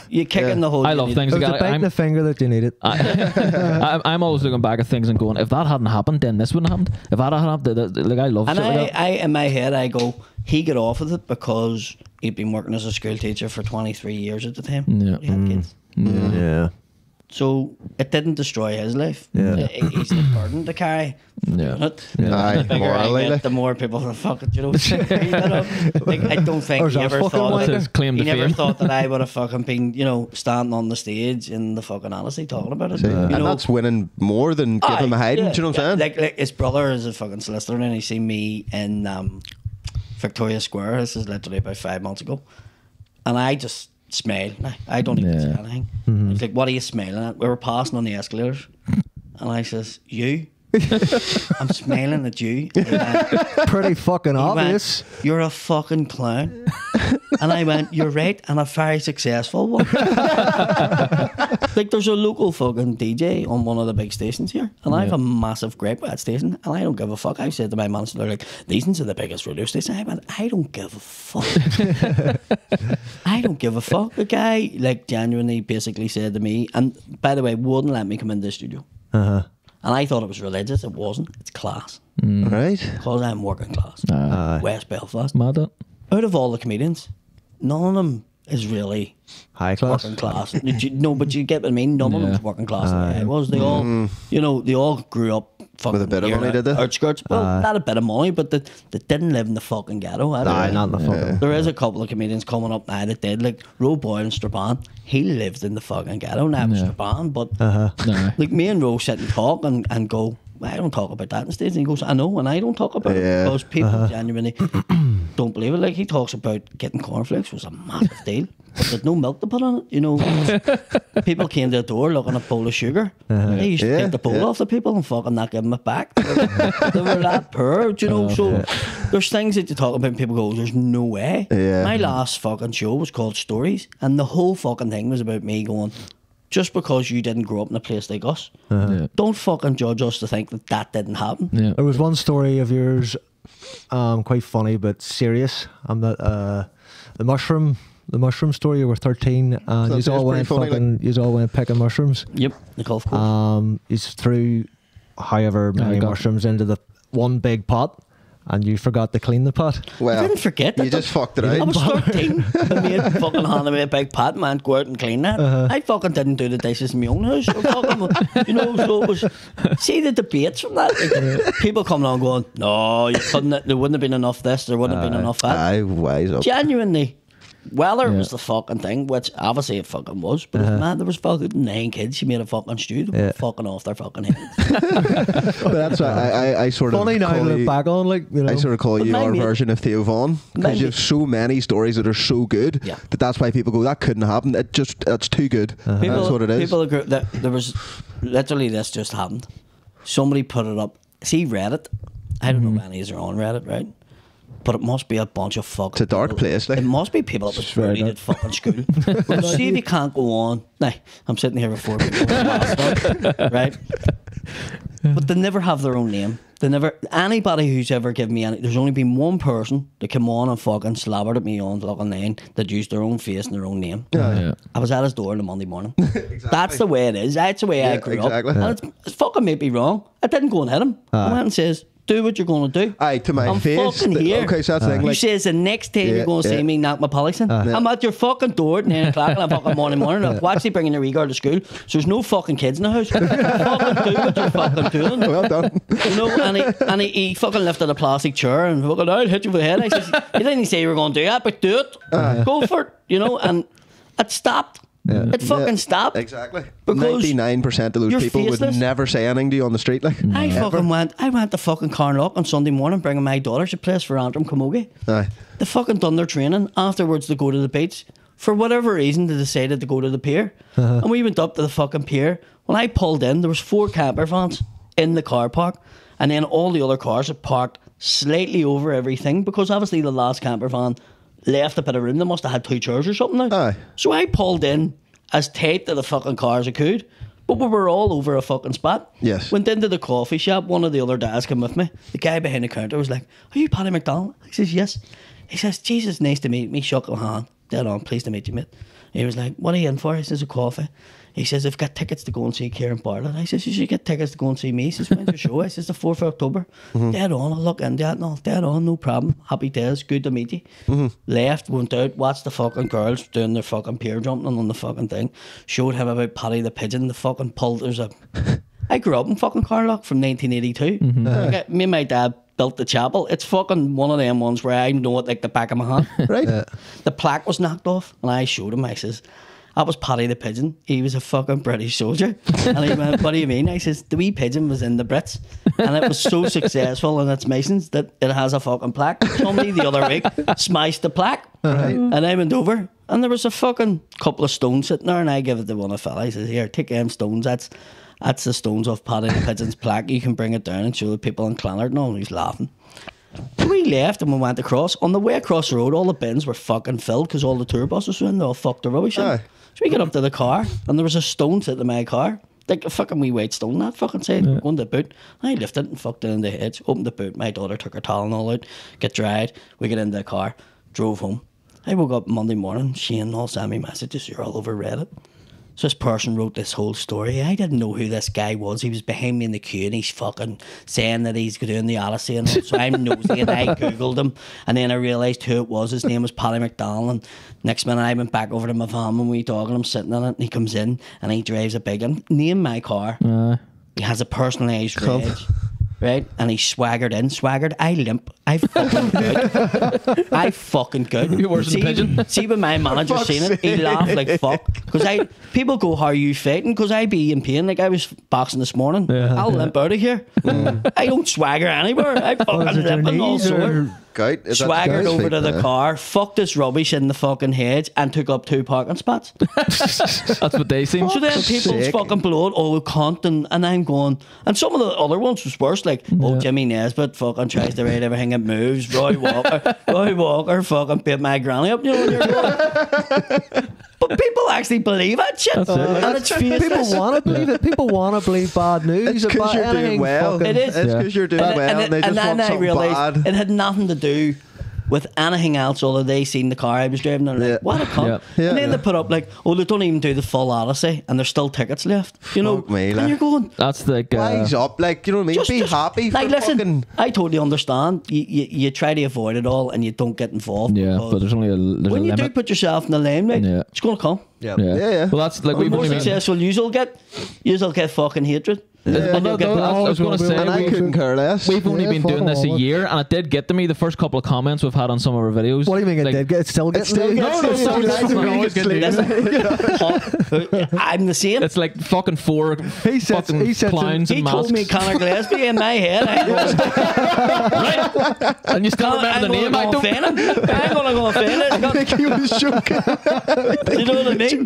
You kick in the hole. I love things. It was the bite in the finger that you needed. I'm always looking back at things and going, if that hadn't happened, then this wouldn't have happened. If that hadn't happened, like I love. And I in my head I go, he got off with it because he'd been working as a school teacher for 23 years at the time. Yeah. He had kids. Yeah. So it didn't destroy his life. Yeah. He's the burden to carry. Yeah. The bigger I get, the more people are fucking, you know. Like, I don't think he ever thought that I would have fucking been, you know, standing on the stage in the fucking honesty talking about it. And that's winning more than give him a hiding. Do you know what I'm saying? Like his brother is a fucking solicitor, and he seen me in Victoria Square. This is literally about 5 months ago, and I just smiled. I don't even say anything. He's like, "What are you smiling at?" We were passing on the escalators, and I says, "You." I'm smiling at you. Pretty fucking obvious. Went, "You're a fucking clown." And I went, "You're right, and a very successful one." Like, there's a local fucking DJ on one of the big stations here, and I have a massive gripe with that station, and I don't give a fuck. I said to my manager, they're like, "These are the biggest radio station." I went, "I don't give a fuck." I don't give a fuck. The guy, like, genuinely basically said to me, and by the way, wouldn't let me come in the studio. And I thought it was religious. It wasn't. It's class. Right. Because I'm working class. West Belfast. Mad at. Out of all the comedians, none of them is really high class. Working class. No, but you get what I mean? None of them's working class like I was. They all, you know, they all grew up fucking with a bit of money, did they? Outskirts. Well, not a bit of money, but they didn't live in the fucking ghetto. Not in the fucking. There is a couple of comedians coming up now that did, like Ro Boyle and Strabane. He lived in the fucking ghetto. Now was Strabane, but like me and Ro sit and talk and go, I don't talk about that instead. And he goes, I know, and I don't talk about it because people genuinely don't believe it. Like, he talks about getting cornflakes was a massive deal. There's no milk to put on it, you know. People came to the door looking at a bowl of sugar. They used to take the bowl off the people and fucking not give them it back. They were that poor, you know. So there's things that you talk about and people go, there's no way. My last fucking show was called Stories, and the whole fucking thing was about me going, just because you didn't grow up in a place like us, don't fucking judge us to think that that didn't happen. There was one story of yours, quite funny but serious. The mushroom story. You were 13 and you all went picking mushrooms. Yep, the golf course. You threw however many mushrooms into the one big pot, and you forgot to clean the pot. Well, I didn't forget that. You just fucked it out. I was 13. The mate fucking handed me a big pot, man, go out and clean that. I fucking didn't do the dishes in my own house. So fucking, you know, so it was, see the debates from that. Like, people coming on going, no, you couldn't, there wouldn't have been enough this, there wouldn't have been enough that. I wise up. Genuinely. Weather was the fucking thing, which obviously it fucking was, but man, there was fucking 9 kids. She made a fucking stew. They were fucking off their fucking heads. But that's why I sort of funny now to look back on, like, you know. I sort of call you our version of Theo Vaughn, because you have so many stories that are so good that's why people go, that couldn't happen. That's too good. That's what it is. People agree that there was literally this just happened. Somebody put it up. See Reddit. I don't know if any are on Reddit, right? But it must be a bunch of fucking... It's a dark place, like. It must be people that was bullied at fucking school. But see if you can't go on... Nah, I'm sitting here with 4 people. Right? But they never have their own name. They never... Anybody who's ever given me any... There's only been one person that came on and fucking slobbered at me on fucking 9 that used their own face and their own name. I was at his door on a Monday morning. Exactly. That's the way it is. That's the way I grew up. And it's fucking made me wrong. I didn't go and hit him. I went and says... Do what you're going to do. Aye, to my I'm face. Fucking here. Okay, so that's the thing. You Like, says the next time you're going to see me knock my polish in. I'm at your fucking door at 9 o'clock on a fucking morning. Why is he bringing your wee girl to school? So there's no fucking kids in the house. Fucking do what you're fucking doing. well done. You know, and he fucking lifted a plastic chair and fucking, I'll hit you with the head. I says, you didn't say you were going to do that, but do it. Go for it. You know, and it stopped. It fucking stopped. Exactly. Because 99% of those people would never say anything to you on the street. Like, I went to fucking Carnlough on Sunday morning bringing my daughter to place for Antrim Camogie. They fucking done their training. Afterwards they go to the beach. For whatever reason they decided to go to the pier. And we went up to the fucking pier. When I pulled in, there was 4 camper vans in the car park. And then all the other cars had parked slightly over everything, because obviously the last camper van left a bit of room. They must have had 2 chairs or something now. So I pulled in as tight to the fucking car as I could, but we were all over a fucking spot. Yes. Went into the coffee shop. One of the other dads came with me. The guy behind the counter was like, are you Paddy McDonald? I says, yes. He says, Jesus, nice to meet me. Shook my hand. Dead on, pleased to meet you, mate. He was like, what are you in for? He says, a coffee. He says, I've got tickets to go and see Kieran Bartlett. I says, you should get tickets to go and see me. He says, when's your show? I says, the 4th of October. Dead on, I'll look into that. No, dead on, no problem. Happy days, good to meet you. Left, went out, watched the fucking girls doing their fucking pier jumping on the fucking thing. Showed him about Paddy the pigeon. The fucking pulled. I grew up in fucking Carnlough from 1982. Like, me and my dad built the chapel. It's fucking one of them ones where I know it like the back of my hand. Right? The plaque was knocked off, and I showed him. I says, that was Paddy the pigeon. He was a fucking British soldier. And he went, what do you mean? I says, the wee pigeon was in the Brits, and it was so successful in its missions that it has a fucking plaque. Somebody the other week smashed the plaque. And I went over, and there was a fucking couple of stones sitting there, and I give it to one of the fella. I says, here, take them stones. That's the stones off Paddy the pigeon's plaque. You can bring it down and show the people in Clonard. No, and he's laughing. We left and we went across. On the way across the road, all the bins were fucking filled because all the tour buses were in. They all fucked the rubbish in. So we get up to the car, and there was a stone sitting in my car. Like a fucking wee white stone, that fucking side. We're going to the boot. I lifted it and fucked it in the hedge. Opened the boot. My daughter took her towel and all out. Get dried. We get into the car. Drove home. I woke up Monday morning. Shane all sent me messages. You're all over Reddit. So this person wrote this whole story. I didn't know who this guy was. He was behind me in the queue and he's fucking saying that he's doing the Odyssey and all. So I'm nosy and I googled him, and then I realised who it was. His name was Paddy McDonald. And next minute I went back over to my van and we talking. I'm sitting in it and he comes in and he drives a big one. Name my car. He has a personalised reg. Right? And he swaggered. I limp. I fucking good. I fucking good. You're worse than a pigeon. See when my manager seen it, he laughed like fuck. Because people go, how are you fighting? Because I be in pain. Like I was boxing this morning. I'll limp out of here. I don't swagger anywhere. I fucking limp and all sore. Scout. Is that swaggered Scout's over feet? to the car, fucked this rubbish in the fucking hedge, and took up 2 parking spots. That's what they seem. So then people's sake. fucking blow it, oh, cunt, and I'm going, and some of the other ones was worse, like, oh, Jimmy Nesbitt fucking tries to ride everything that moves, Roy Walker fucking bit my granny up, you know, when you're going. But people actually believe that shit. That's it. And it's faceless. People want to believe it. People want to believe bad news. It's because about you're doing anything well. fucking- It is. It's because you're doing well, and they just then want I something realised bad. it had nothing to do with anything else other than they seen the car I was driving and they're like, Yeah. what a cunt. Yeah. Yeah. And then they put up like, oh, they don't even do the full Odyssey and there's still tickets left. You know? Fuck me, and like. you're going, That's like Wise up, like, you know what I mean? Be happy for like, listen, fucking... I totally understand. You try to avoid it all and you don't get involved. yeah, because but there's only a when you do limit. put yourself in the limelight, Yeah. it's going to come. Yeah. Yeah. Well, that's like The we've more only been. successful you'll get fucking hatred. Well, And no, you'll get no, I was going to say And I we- couldn't care less. we've only Yeah, been doing fucking this a love it. year, and it did get to me. The first couple of comments we've had on some of our videos. What do you mean it like, did? It's still getting still to you? gets No, to you. some- Like, some we always get get sleep. I'm the same. It's like fucking 4 He sits- fucking he sits in- clowns He and told me masks. Conor Gillespie in my head. I was Right? And you still remember the name? I I'm don't. going to go offend him. I'm going to go offend him. I think he was joking. You know what I mean?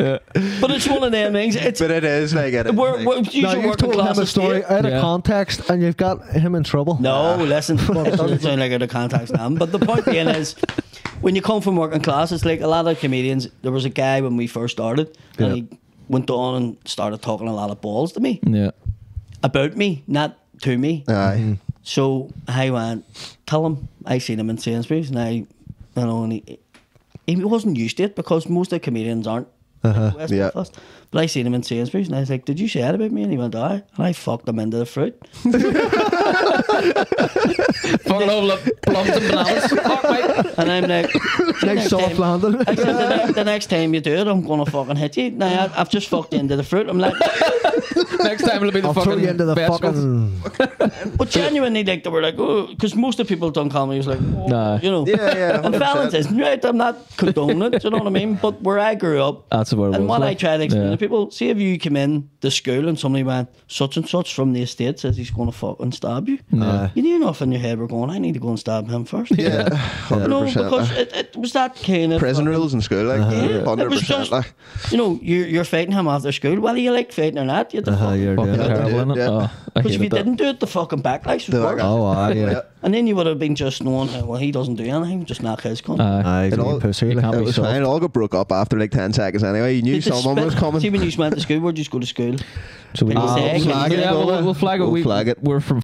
But it's one of them things. It's But it is like it. we're Like, usually No, you've working told him class a story estate. out of Yeah. context and you've got him in trouble. No, listen, it doesn't sound like out of context now. But the point being is, when you come from working class, it's like a lot of comedians. There was a guy when we first started, and he went on and started talking a lot of balls to me Yeah. about me, not to me. Aye. So I went, tell him I seen him in Sainsbury's, and and he wasn't used to it because most of the comedians aren't. West Yeah. Belfast. But I seen him in Sainsbury's, and I was like, "Did you say that about me?" And he went, "Aye." And I fucked him into the fruit. Fucking all the plums and bananas. Fuck, mate. And I'm like, Nice soft time- landing. I said, the next time you do it, I'm gonna fucking hit you. Now I've just fucked you into the fruit. I'm like, Next time it'll be the I'll fucking throw you into the vegetables. fucking... but genuinely, like they were like, oh, because most of the people done comedy was like, oh, Nah. you know, Yeah, And 100%. Valence isn't right. I'm not condoning it. You know what I mean? But where I grew up, That's where it and was, what I like. try to explain Yeah. to people, see if you come in to school and somebody went such and such from the estate says he's going to fucking stab you. You knew enough in your head. We're going, I need to go and stab him first. Yeah, No, 100%. because it was that kind of Prison fucking- rules in school, like, It was 100%. just, Like, you know, you're fighting him after school. Whether you like fighting or not, you had to you're Fucking doing it. terrible, innit? Yeah. Oh, I because if you hated that. didn't do it, the fucking backlash was The worse. backlash. Oh, aye, yeah. And then you would have been just knowing, well, he doesn't do anything, just knock his cunt. Aye, It you all- pussy. you like. can't it be was soft. fine. It all got broke up after like 10 seconds anyway. You knew Did the someone was spit- coming. See, when you went to school, where'd you go to school? So we Can you say? Can you flag say? it, yeah, brother. we'll flag it. We'll flag it. We're from.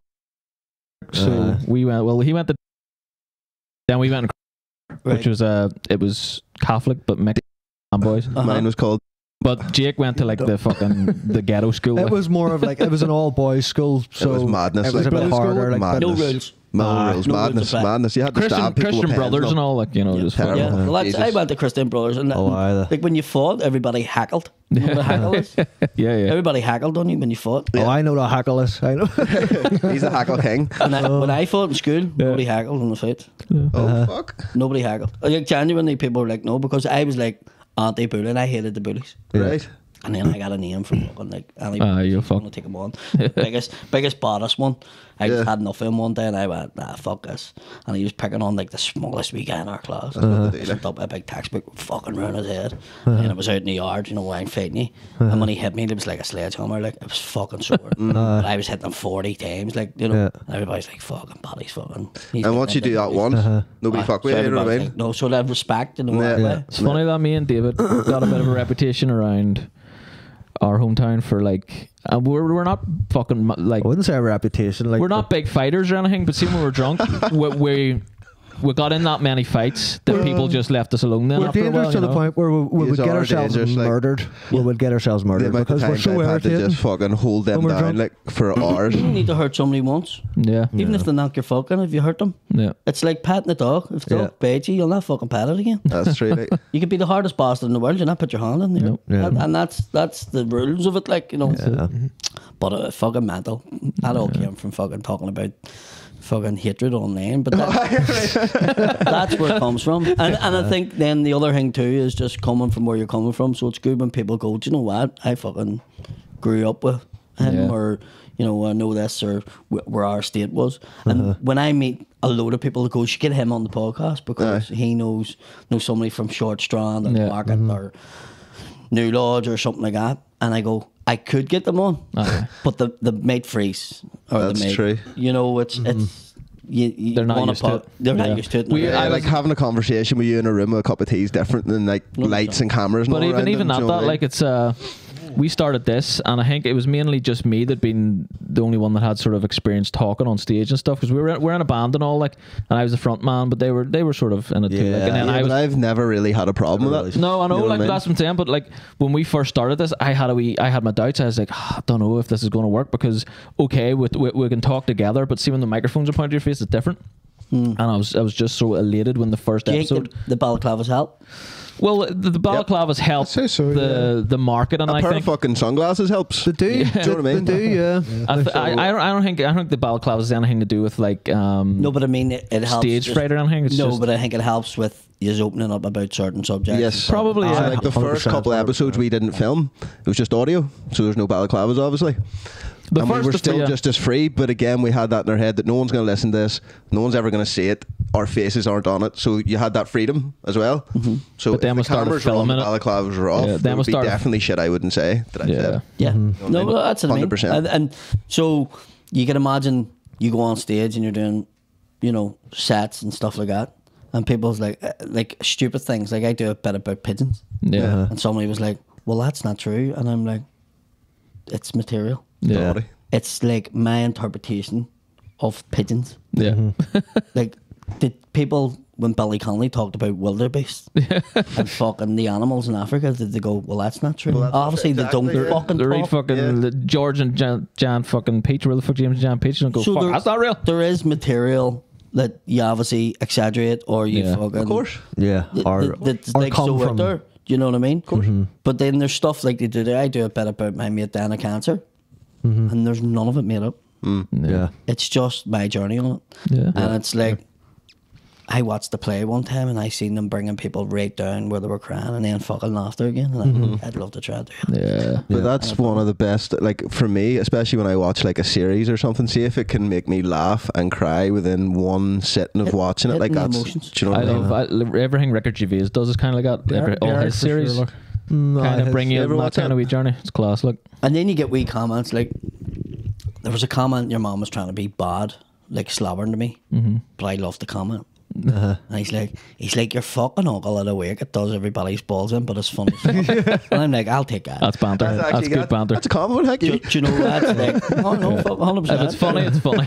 So we went. Well, he went to. Then we went, which was it was Catholic but mixed boys. Mine was called. But Jake went to like the fucking the ghetto school. It like. was more of like, it was an all boys school. So was madness, It was like, a bit Brother school, harder. Like, madness. No rules. No Nah, rules, no rules madness, apply. madness. You had to Christian stab people Christian with pens brothers and all. all, like, you know, Yeah, just terrible. fucking. Yeah, well, Jesus. I went to Christian Brothers, and Oh, aye. like when you fought, everybody hackled. You know what a hackle is? Yeah, yeah. Everybody hackled on you when you fought. Oh, I know the hackle is. I know. He's the hackle king. When I fought in school, nobody hackled in the fight. Oh, fuck. Nobody haggled. Like, genuinely, people were like, no, because I was like anti-bullying. I hated the bullies. Right. And then I got a name from fucking like any you I'm gonna fuck. take him on. biggest baddest one. I just had enough of him one day and I went, nah, fuck this. And he was picking on like the smallest wee guy in our class. what they do, Picked up a big textbook, fucking round his head. And it was out in the yard, you know, where I'm fighting you. And when he hit me, it was like a sledgehammer, like it was fucking sore. But I was hitting him 40 times, like, you know. Yeah. And everybody's like, fucking Paddy's fucking. he's And like once you do that once, nobody fuck with you, you know what I mean? No, so they have respect, you know. Yeah. that way. It's funny that me and David got a bit of a reputation around our hometown for like, and we're not fucking like, I wouldn't say a reputation. Like, we're not big fighters or anything, but see when we're drunk, we got in that many fights that people just left us alone. Then We're after a dangerous while, to you the know? point where we Yous would get are ourselves dangerous, like- murdered. We would get ourselves The murdered amount of because we're times so I've had to irritating. just fucking hold them When we're down drunk. like for hours. You need to hurt somebody once. Yeah, Even if they knock your fucking, if you hurt them. yeah. It's like patting a dog. If the dog bites you, you'll not fucking pat it again. That's true. Like, You could be the hardest bastard in the world, you'll not put your hand in there. Nope. Yeah. And that's the rules of it, like, you know. But fucking mental. That all came from fucking talking about fucking hatred online, but that's where it comes from. And I think then the other thing too is just coming from where you're coming from. So it's good when people go, do you know what? I fucking grew up with him, or you know, I know this, or where our state was. And when I meet a load of people that go, "Should get him on the podcast because he knows somebody from Short Strand or Market or New Lodge or something like that," and I go, I could get them on, but the mate freeze or That's the mate, true. you know, it's They're not used to it. They're not used to it. I like having a conversation with you in a room with a cup of tea is different than like lights and cameras. And But all even around at them, that, like it's we started this, and I think it was mainly just me that been the only one that had sort of experience talking on stage and stuff, because we're in a band and all, like, and I was the front man, but they were sort of in it too. Like, and then I've never really had a problem with that. No, I know, You know like what I mean? that's what I'm saying. But like when we first started this, I had my doubts. I was like, I don't know if this is going to work, because okay, we can talk together, but see when the microphones are pointed at your face, it's different. And I was just so elated when the first episode. The balaclavas help. Well, the balaclavas help the market, and A I pair think of fucking sunglasses helps. They do. Do you know what I mean? They do, yeah. I don't think the balaclavas has anything to do with like No, but I mean it helps. stage fright or anything. It's No, just, but I think it helps with you opening up about certain subjects. Yes, Probably, So, yeah. like the first 100%. couple of episodes we didn't film, it was just audio, so there's no balaclavas, obviously. The And we first were still yeah. just as free, but again, we had that in our head that no one's going to listen to this, no one's ever going to see it, our faces aren't on it, so you had that freedom as well. So But then if we the started cameras were on, the filming it. balaclavas were off, Yeah, then there we would be started- definitely shit I wouldn't say that I said. Yeah. Mm-hmm. No, but that's what I mean. 100%. And so you can imagine you go on stage and you're doing, you know, sets and stuff like that, and people's like stupid things. Like I do a bit about pigeons, yeah. and somebody was like, "Well, that's not true," and I'm like, "It's material. Yeah. Body. It's like my interpretation of pigeons." Yeah. Like, did people, when Billy Connolly talked about wildebeest and fucking the animals in Africa, did they go, well, that's not true? Well, that's Obviously, exactly they don't right. fucking They read talk. fucking the George and Jan fucking Peach, where the fuck James and Jan Peach, and go, So fuck, there- that's not real. There is material that you obviously exaggerate or you Yeah. fucking... Of course. Yeah. That's or like come so out from. there. You know what I mean? Of course. But then there's stuff like they do there. I do a bit about my mate Dan of cancer, and there's none of it made up. Yeah. It's just my journey on it. Yeah. And it's like, I watched the play one time and I seen them bringing people right down where they were crying and then fucking laughter again. And I'd love to try to do it. Yeah. But that's one of the best, like for me, especially when I watch like a series or something, see if it can make me laugh and cry within one sitting of watching it. Like hitting the that's, emotions. do you know what I mean? love everything Ricky Gervais does is kind of like that. All his series kind of bring you Ever on that watch kind that? of wee journey. It's class. Look, And then you get wee comments like, there was a comment your mom was trying to be bad, like slobbering to me, but I loved the comment. And he's like, your fucking uncle at a wake, it does everybody's balls in, but it's funny. And I'm like, I'll take that. that's banter. That's actually good banter. That's a compliment, heck do, you. do you know that's like, oh no, fuck, 100%. If it's funny, it's funny.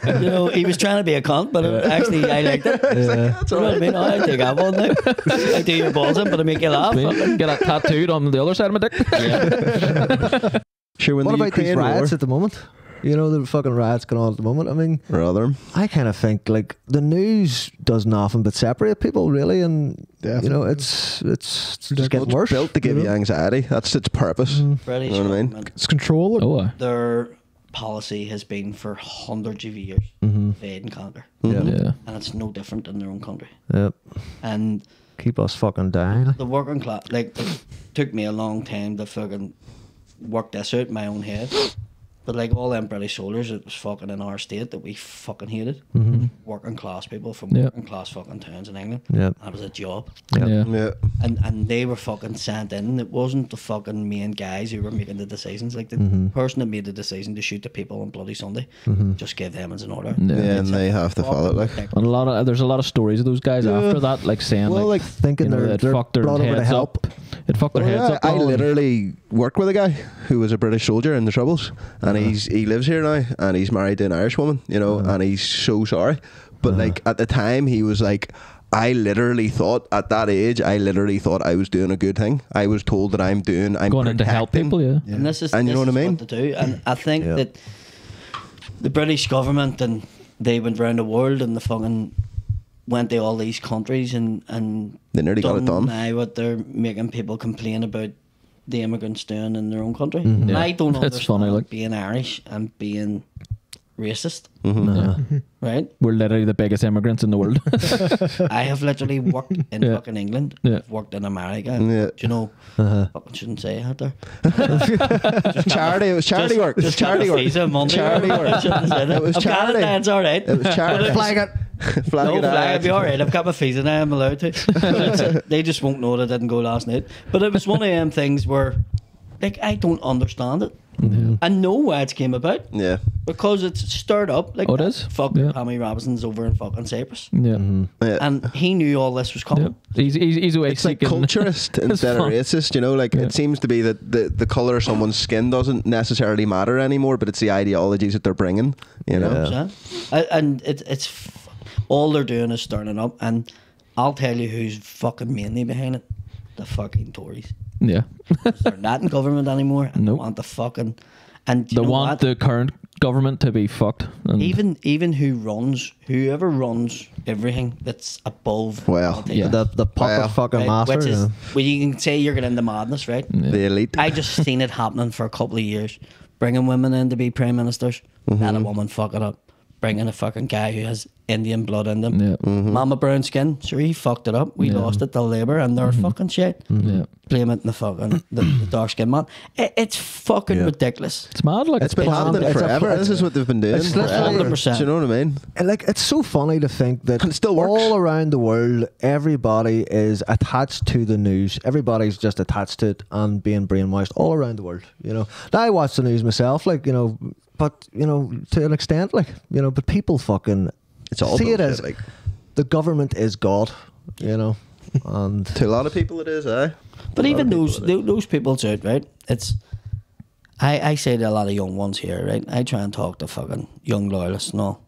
Yeah, you know, he was trying to be a cunt, but actually I liked it. That's You know what I mean? I'll take that one now. I do your balls in, but I make you laugh. Get that tattooed on the other side of my dick. Sure, when What the about these Ukraine riots war, at the moment? You know, the fucking riots going on at the moment. I mean, rather, I kind of think like the news does nothing but separate people, really, and you know, it's just getting worse. built to give you anxiety. That's its purpose. British You know what I mean? government, It's control. Oh, their policy has been for hundreds of years, divide and conquer. yeah. And it's no different in their own country. Yep. And Keep us fucking down. the working class, like, it took me a long time to fucking work this out in my own head. But like all them British soldiers, it was fucking in our state that we fucking hated. Working class people from Yeah. working class fucking towns in England. Yep. That was a job. Yep. Yeah. Yeah. And they were fucking sent in. It wasn't the fucking main guys who were making the decisions. Like the person that made the decision to shoot the people on Bloody Sunday, just gave them as an order. Yeah, and they have to follow it. Like, And there's a lot of stories of those guys after that, like saying, well, like Thinking you know, they're it fucked their brought over to heads help. up. It fucked their well, heads yeah, up. I all, and- literally work with a guy who was a British soldier in the Troubles, and he lives here now, and he's married to an Irish woman, you know, and he's so sorry. But like at the time, he was like, I literally thought at that age, I was doing a good thing. I was told that I'm going in to help protecting- people. Yeah. And this is And you know this what I is mean? to do. And I think Yeah. that the British government, and they went around the world and the fucking went to all these countries and They nearly got it done. Now what they're making people complain about the immigrants doing in their own country. And I don't That's understand funny, like- being Irish and being racist, Yeah. right? We're literally the biggest immigrants in the world. I have literally worked in Yeah. fucking England. Yeah. I've worked in America. Yeah. Do you know? Fucking shouldn't say it there. Charity. It was charity work. It was charity work. Charity work. It was I've got it. charity. It's all right. It was charity. Flag it. Flag No, it flag, out. it'll be all right. I've got my visa now. I'm allowed to. But they just won't know that I didn't go last night. But it was one of them things where, like, I don't understand it. I know why it came about. Yeah. Because it's stirred up. Like, Oh, it is? fucking Yeah. Tommy Robinson's over in fucking Cyprus. Yeah. Yeah. And he knew all this was Yeah. coming. He's away It's like seeking- culturist instead of fun. racist, you know. Like it seems to be that the color of someone's skin doesn't necessarily matter anymore, but it's the ideologies that they're bringing, you know. Yeah. And it's all they're doing is stirring it up. And I'll tell you who's fucking mainly behind it: the fucking Tories. Yeah. They're not in government anymore. And Nope. they want the fucking and They you know want what? the current government to be fucked. And even whoever runs everything that's above Well, politics, yeah. The puppet Well, fucking right, master. which is yeah. well, you can say you're getting into madness, right? The elite. I just seen it happening for a couple of years, bringing women in to be prime ministers. Let a woman fuck it up. Bringing a fucking guy who has Indian blood in them. Yeah. Mama brown skin. Sure, he fucked it up. We lost it to Labour and they're fucking shit. Yeah. Blame it in the fucking the dark skinned man. It's fucking ridiculous. It's mad. Like It's been happening it's a- forever. This is what they've been doing. it's literally- forever. 100%. Do you know what I mean? And, like, it's so funny to think that And it still works. all around the world, everybody is attached to the news. Everybody's just attached to it and being brainwashed all around the world. You know, now I watch the news myself, like, you know, but you know, to an extent, like, you know, but people fucking It's all see it bullshit, as like. the government is God. You know, and To a lot of people, it is, eh? But even those people out, right? It's I say to a lot of young ones here, right? I try and talk to fucking young loyalists and all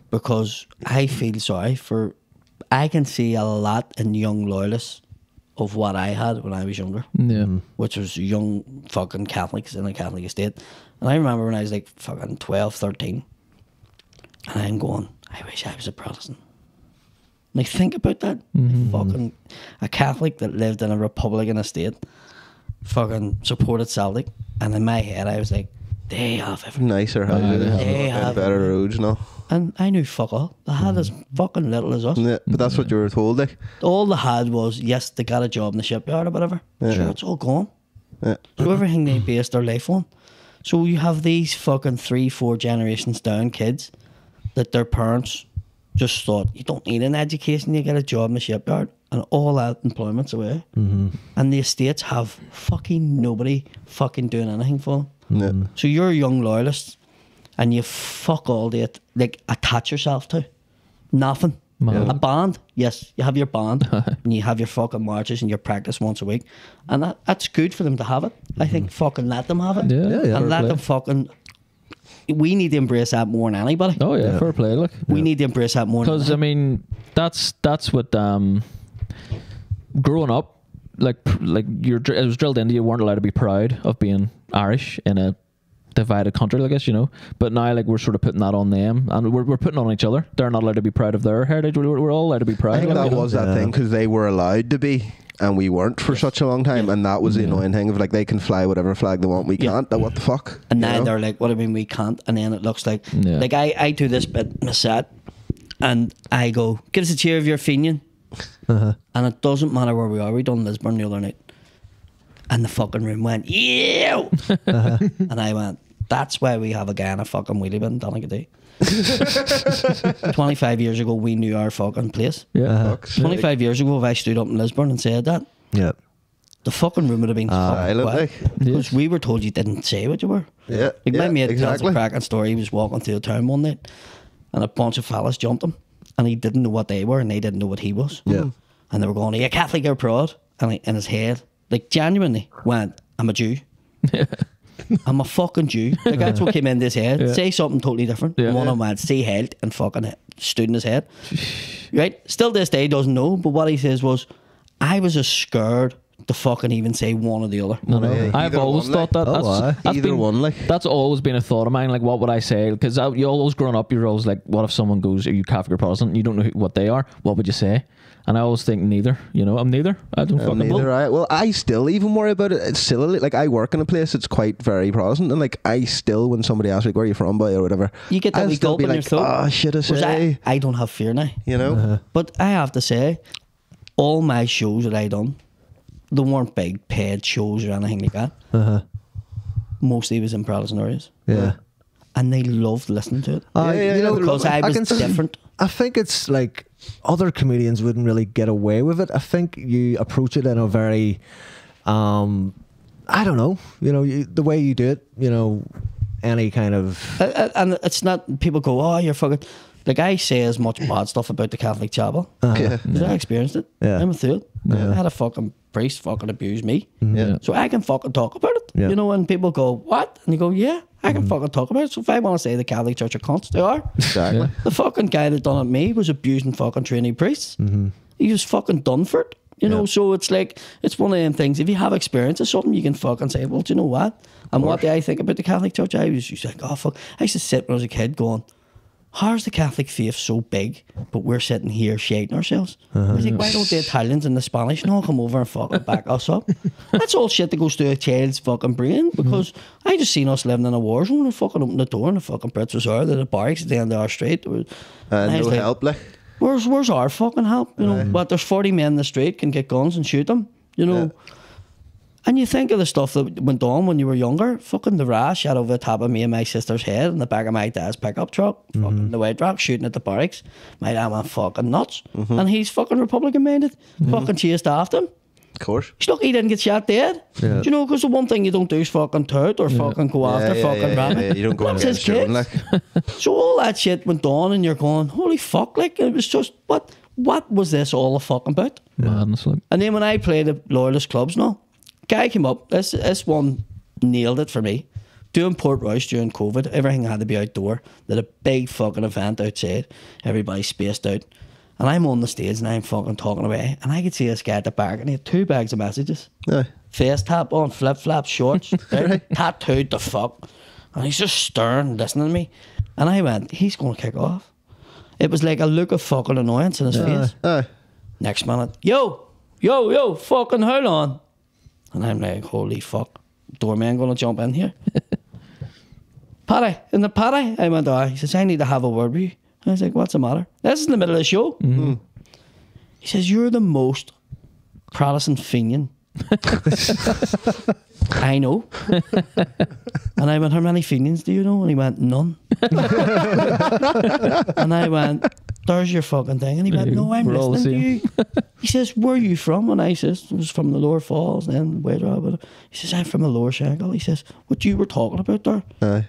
because I feel sorry for. I can see a lot in young loyalists of what I had when I was younger, Yeah. which was young fucking Catholics in a Catholic estate. And I remember when I was like fucking 12, 13, and I'm going, I wish I was a Protestant. Like, think about that. Fucking a Catholic that lived in a Republican estate, fucking supported Celtic, and in my head I was like, they have everything. Nicer houses, They and have better roads, no. And I knew fuck all. They had as fucking little as us. Yeah, but that's what you were told, like. All they had was, yes, they got a job in the shipyard or whatever. Sure, it's all gone. Yeah. So everything they based their life on. So you have these fucking 3-4 generations down kids that their parents just thought, you don't need an education, you get a job in the shipyard, and all that employment's away. And the estates have fucking nobody fucking doing anything for them. Yeah. So you're a young loyalist and you fuck all that, like, attach yourself to nothing. Man. A band, yes, you have your band and you have your fucking marches and your practice once a week, and that's good for them to have it. I think fucking let them have it. Yeah. Yeah, yeah. And let Fair them play. fucking. We need to embrace that more than anybody. Oh yeah, fair play. Look, We need to embrace that more. because I mean, that's what growing up, like it was drilled into you. Weren't allowed to be proud of being Irish in a divided country, I guess, you know. But now, like, we're sort of putting that on them, and we're putting it on each other. They're not allowed to be proud of their heritage. We're all allowed to be proud. I think of it, that you know? was that thing because they were allowed to be and we weren't for such a long time, and that was the annoying thing of, like, they can fly whatever flag they want, we can't. What the fuck? And You now know? they're like, what do you mean we can't? And then it looks like, Yeah. like I do this bit in my set, and I go, give us a cheer if you're Fenian. And it doesn't matter where we are. We done Lisburn the other night. And the fucking room went, yeah. And I went, that's why we have a guy in a fucking wheelie bin, Donegal. 25 years ago, we knew our fucking place. Yeah. Fuck's 25 years ago, if I stood up in Lisburn and said that, yeah. the fucking room would have been fucking silent, quiet. like. Because we were told you didn't say what you were. Yeah, Like, my yeah, mate tells exactly. a cracking story. He was walking through the town one night and a bunch of fellas jumped him and he didn't know what they were and they didn't know what he was. Yeah. And they were going, are you Catholic or Prod? And in his head, like, genuinely went, I'm a Jew. I'm a fucking Jew. Like, that's what came into his head. Yeah. Say something totally different. Yeah. One of them went, say held, and fucking stood in his head. Right? Still this day doesn't know, but what he says was, I was as scared to fucking even say one or the other. No, no. Yeah, I've either always one, thought that. Oh, aye. That's Either been- one, like. That's always been a thought of mine. Like, what would I say? Because you always growing up, you're always like, what if someone goes, "Are you Catholic or Protestant?" And you don't know what they are. What would you say? And I always think neither. You know, I'm neither. I don't fucking know. Neither. Well, I still even worry about it. It's silly. Like, I work in a place that's quite very Protestant, and like, I still, when somebody asks like, "Where are you from, boy?" or whatever, You get that I'll wee still gulp be in your like, throat. "Oh, should I Whereas say?" I don't have fear now. You know. But I have to say, all my shows that I done, they weren't big paid shows or anything like that. Mostly was in Protestant areas. Yeah. And they loved listening to it. Yeah, you know, because I was different. I think it's like other comedians wouldn't really get away with it. I think you approach it in a very, I don't know, you know, the way you do it, you know, any kind of. And it's not, people go, "Oh, you're fucking." Like, I say as much bad stuff about the Catholic chapel. Yeah. Because I experienced it. Yeah. I went through it. I had a fucking priest fucking abuse me. Yeah. So I can fucking talk about it. Yeah. You know, and people go, "What?" And you go, "Yeah, I can fucking talk about it." So if I want to say the Catholic Church are cunts, they are. Exactly. The fucking guy that done it to me was abusing fucking trainee priests. He was fucking done for it. You know, so it's like, it's one of them things. If you have experience of something, you can fucking say, "Well, do you know what?" And what do I think about the Catholic Church? I was just like, "Oh, fuck." I used to sit when I was a kid going, "How's the Catholic faith so big, but we're sitting here shading ourselves?" I was like, "Why don't the Italians and the Spanish and all come over and fucking back us up?" That's all shit that goes through a child's fucking brain, because I just seen us living in a war zone and fucking opened the door and the fucking Brits was there, the barracks at the end of our street. And I was No like, help, like. Where's our fucking help? You know, but there's 40 men in the street can get guns and shoot them, you know. And you think of the stuff that went on when you were younger. Fucking the rash out over the top of me and my sister's head in the back of my dad's pickup truck. Fucking the white rock shooting at the barracks. My dad went fucking nuts. And he's fucking Republican minded. Fucking chased after him. Of course. He's lucky he didn't get shot dead. Yeah. Do you know, because the one thing you don't do is fucking tout or fucking go after fucking rabbit. You don't go That was against his your own, kids. like. So all that shit went on and you're going, holy fuck, like, it was just, what was this all fucking about? Madness, like. And then when I played at Loyalist clubs now, guy came up, this one nailed it for me. Doing Port Royce during COVID, everything had to be outdoor. They had a big fucking event outside, everybody spaced out. And I'm on the stage and I'm fucking talking away, and I could see this guy at the back and he had 2 bags of messages. Aye. Face tap on, flip flop shorts, right? Tattooed the fuck. And he's just staring, listening to me. And I went, he's going to kick off. It was like a look of fucking annoyance in his face. Aye. Next minute, yo, fucking hold on. And I'm like, holy fuck, doorman going to jump in here? Paddy, in the Paddy? I went, he says, I need to have a word with you. I was like, what's the matter? This is in the middle of the show. He says, you're the most Protestant Fenian I know. And I went, how many Fenians do you know? And he went, none. And I went, there's your fucking thing. And he went, no, I'm We're all the listening to same. you. He says, where are you from? And I says, I was from the Lower Falls, then Waydraw. He says, I'm from the Lower Shankill. He says, what you were talking about there, Aye.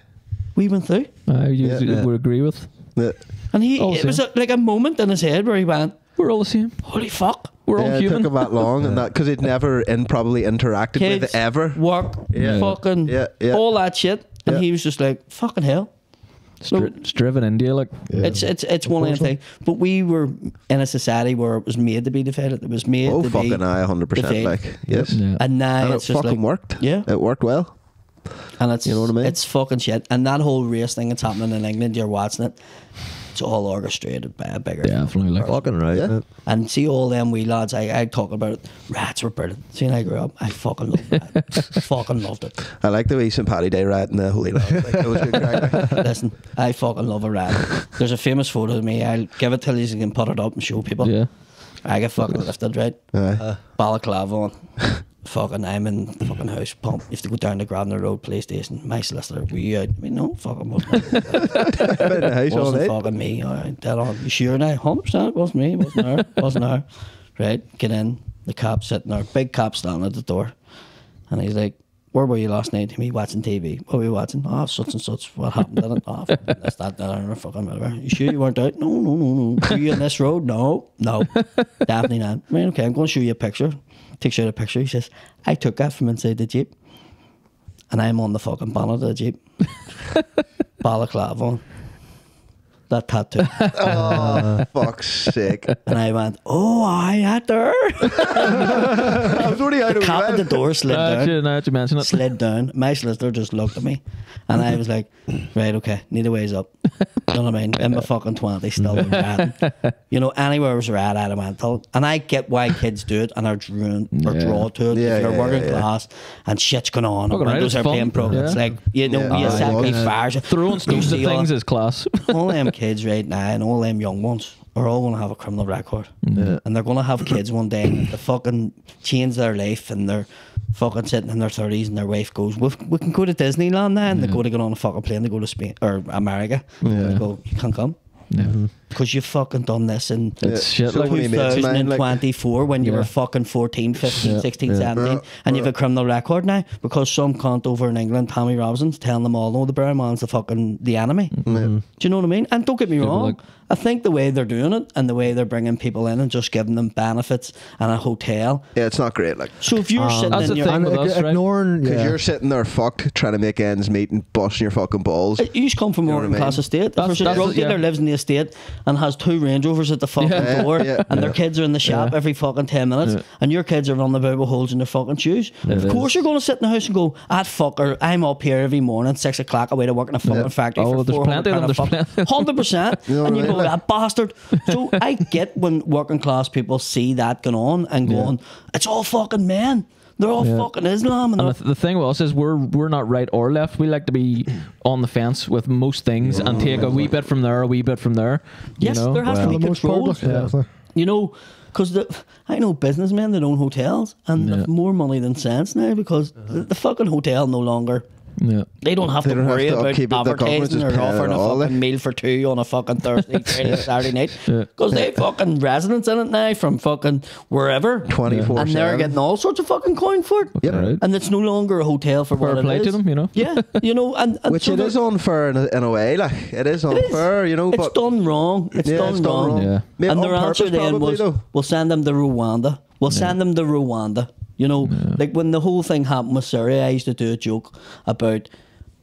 we went through. Yeah. Would agree with. Yeah. And All the it was like a moment in his head where he went, We're all the same. holy fuck. We're all Yeah, it human. took him that long, and that because he'd never probably interacted Kids, with ever. work, Yeah. fucking, Yeah, yeah. all that shit. And Yeah. he was just like, fucking hell. It's driven India, like. It's one of them things. But we were in a society where it was made to be divided. It was made Oh, to be fucking aye, 100%. divided. Like, yes. Yeah. And now And it's it just fucking like, worked. Yeah. It worked well. And it's, You know what I mean? It's fucking shit. And that whole race thing that's happening in England, you're watching it. It's all orchestrated by a bigger. Definitely, like. Fucking right. Yeah. And see all them wee lads, I talk about it. Rats were brilliant. See, when I grew up, I fucking loved it. Fucking loved it. I like the way St. Paddy Day riot in the Holy Land. Like, it was good crack. Listen, I fucking love a rat. There's a famous photo of me. I'll give it till you can put it up and show people. Yeah. I get fucking lifted, right? Aye. Balaclava on. Fucking, I'm in the fucking house pump. You have to go down to Grabner Road PlayStation. My solicitor, were you out? I mean, no, fucking wasn't. Been in the house all Wasn't night. fucking me. All right, dead on. You sure now? 100%. It wasn't me. It wasn't her. Wasn't her. Right, get in. The cop sitting there. Big cop standing at the door. And he's like, where were you last night? Me watching TV. What were you watching? Oh, such and such. What happened? Did it? Oh, fucking this, that, fucking whatever. You sure you weren't out? No. Were you on this road? No. Definitely not. I mean, okay, I'm going to show you a picture. Takes out a picture. He says, I took that from inside the Jeep. And I'm on the fucking bonnet of the Jeep. Balaclava on. that tattoo. Oh, fuck's sake. And I went, oh, I had there. I'm sorry, I The don't cap at the door slid down. Now that you mention it. Slid down. My solicitor just looked at me, and I was like, right, okay, neither way's up. You know what I mean? In my fucking 20s, still ratting. You know, anywhere was rat at a mental. And I get why kids do it and are drawn to it. Yeah, if you're yeah, working yeah. class and shit's going on, Fucking and right, windows it's are fun. playing programs. Yeah. Like, you know, Yeah, you I sacrifice love fires. Throwing stones at see all- things is class. all them kids right now and all them young ones are all going to have a criminal record. Yeah. And they're going to have kids one day and they fucking change their life and they're fucking sitting in their 30s and their wife goes, we can go to Disneyland now, and they go to get on a fucking plane to go to Spain or America. And they go, you can't come. Because you've fucking done this in It's shit So like many mates of mine, like- 2024 when you Yeah. were fucking 14, 15, Yeah. 16, Yeah. 17 and you've a criminal record now because some cunt over in England, Tommy Robinson's telling them all, no, the brown man's the enemy. Do you know what I mean? And don't get me wrong, like- I think the way they're doing it and the way they're bringing people in and just giving them benefits and a hotel. Yeah, it's not great. Like, So if you're sitting that's in the your... thing with us, right? ignoring, because you're sitting there fucked trying to make ends meet and busting your fucking balls. You just come from a know what I working class mean? estate. If That's- there's a that's- drug dealer yeah. lives in the estate and has 2 Range Rovers at the fucking Yeah. door Yeah. and their kids are in the shop every fucking 10 minutes and your kids are running about with holes in their fucking shoes. Of course you're going to sit in the house and go, fucker, I'm up here every morning, 6 o'clock, away to work in a fucking factory Oh, for there's 400 plenty of them, there's pound a plenty. fuck. 100%. know And you what I go, mean? that bastard. So I get when working class people see that going on and going, it's all fucking men. They're all fucking Islam. And And the thing with us is we're not right or left. We like to be on the fence with most things and take a wee bit from there, a wee bit from there. yes, you know? there has to be control. You know, because I know businessmen that own hotels and they've more money than sense now because the fucking hotel no longer. Yeah. They don't have They to don't have worry to about upkeep it. The government's advertising just or paying offering it a all, fucking like. meal for 2 on a fucking Thursday, Friday, Saturday night. Because they fucking residents in it now from fucking wherever. 24/7. And they're getting all sorts of fucking coin for it. Yep. Right. And it's no longer a hotel for Fair what play it is. to them, you know? Yeah, you know, and Which so it is they're- unfair in a way. Like, it is unfair, you know. It's but done wrong. It's Yeah, done it's done wrong. wrong. Yeah. Maybe And on their answer purpose, then probably, was, though. we'll send them to Rwanda. We'll send them to Rwanda. You know, like when the whole thing happened with Syria, I used to do a joke about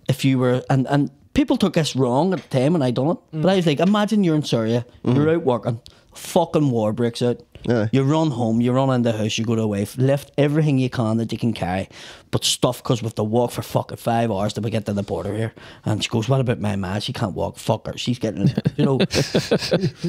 if you were, and people took this wrong at the time and I done it, but I was like, imagine you're in Syria, you're out working, fucking war breaks out. Yeah. You run home, you run into the house, you go to a wife, lift everything you can that you can carry, but stuff because we have to walk for fucking 5 hours till we get to the border here. And she goes, what about my ma? She can't walk. Fuck her. She's getting, you know.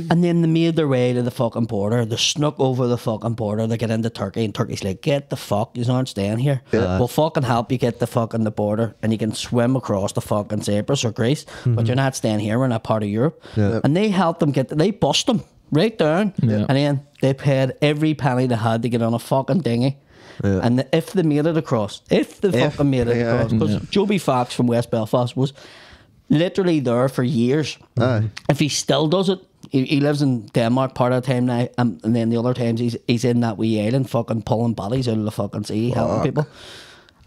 And then they made their way to the fucking border. They snuck over the fucking border. They get into Turkey, and Turkey's like, get the fuck, you aren't staying here. We'll fucking help you get the fucking the border, and you can swim across the fucking Cyprus or Greece, but you're not staying here. We're not part of Europe. And they helped them they bust them right down, Yeah. and then they paid every penny they had to get on a fucking dinghy. And if they made it across, fucking made it across, because Joby Fox from West Belfast was literally there for years. If he still does it, he lives in Denmark part of the time now, and then the other times he's in that wee island fucking pulling bodies out of the fucking sea, helping people.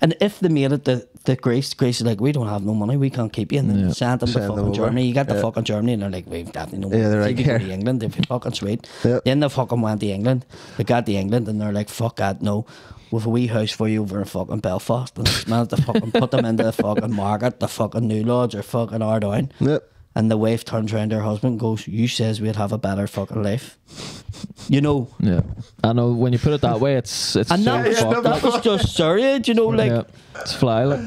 And if they made it to Greece is like, we don't have no money, we can't keep you. And then sent them to Send them fucking over. Germany. You got to fucking Germany, and they're like, we've definitely no money. Yeah, they're So like, you go to here. England, they'd be fucking sweet. Yep. Then they fucking went to England. They got to England, and they're like, fuck that, no. With a wee house for you over in fucking Belfast. And they managed to fucking put them into the fucking market, the fucking New Lodge or fucking Ardoyne. Yep. And the wife turns around to her husband and goes, you says we'd have a better fucking life. You know. Yeah. I know when you put it that way, it's And so that was just Syria, do you know, like, yeah. It's fly like.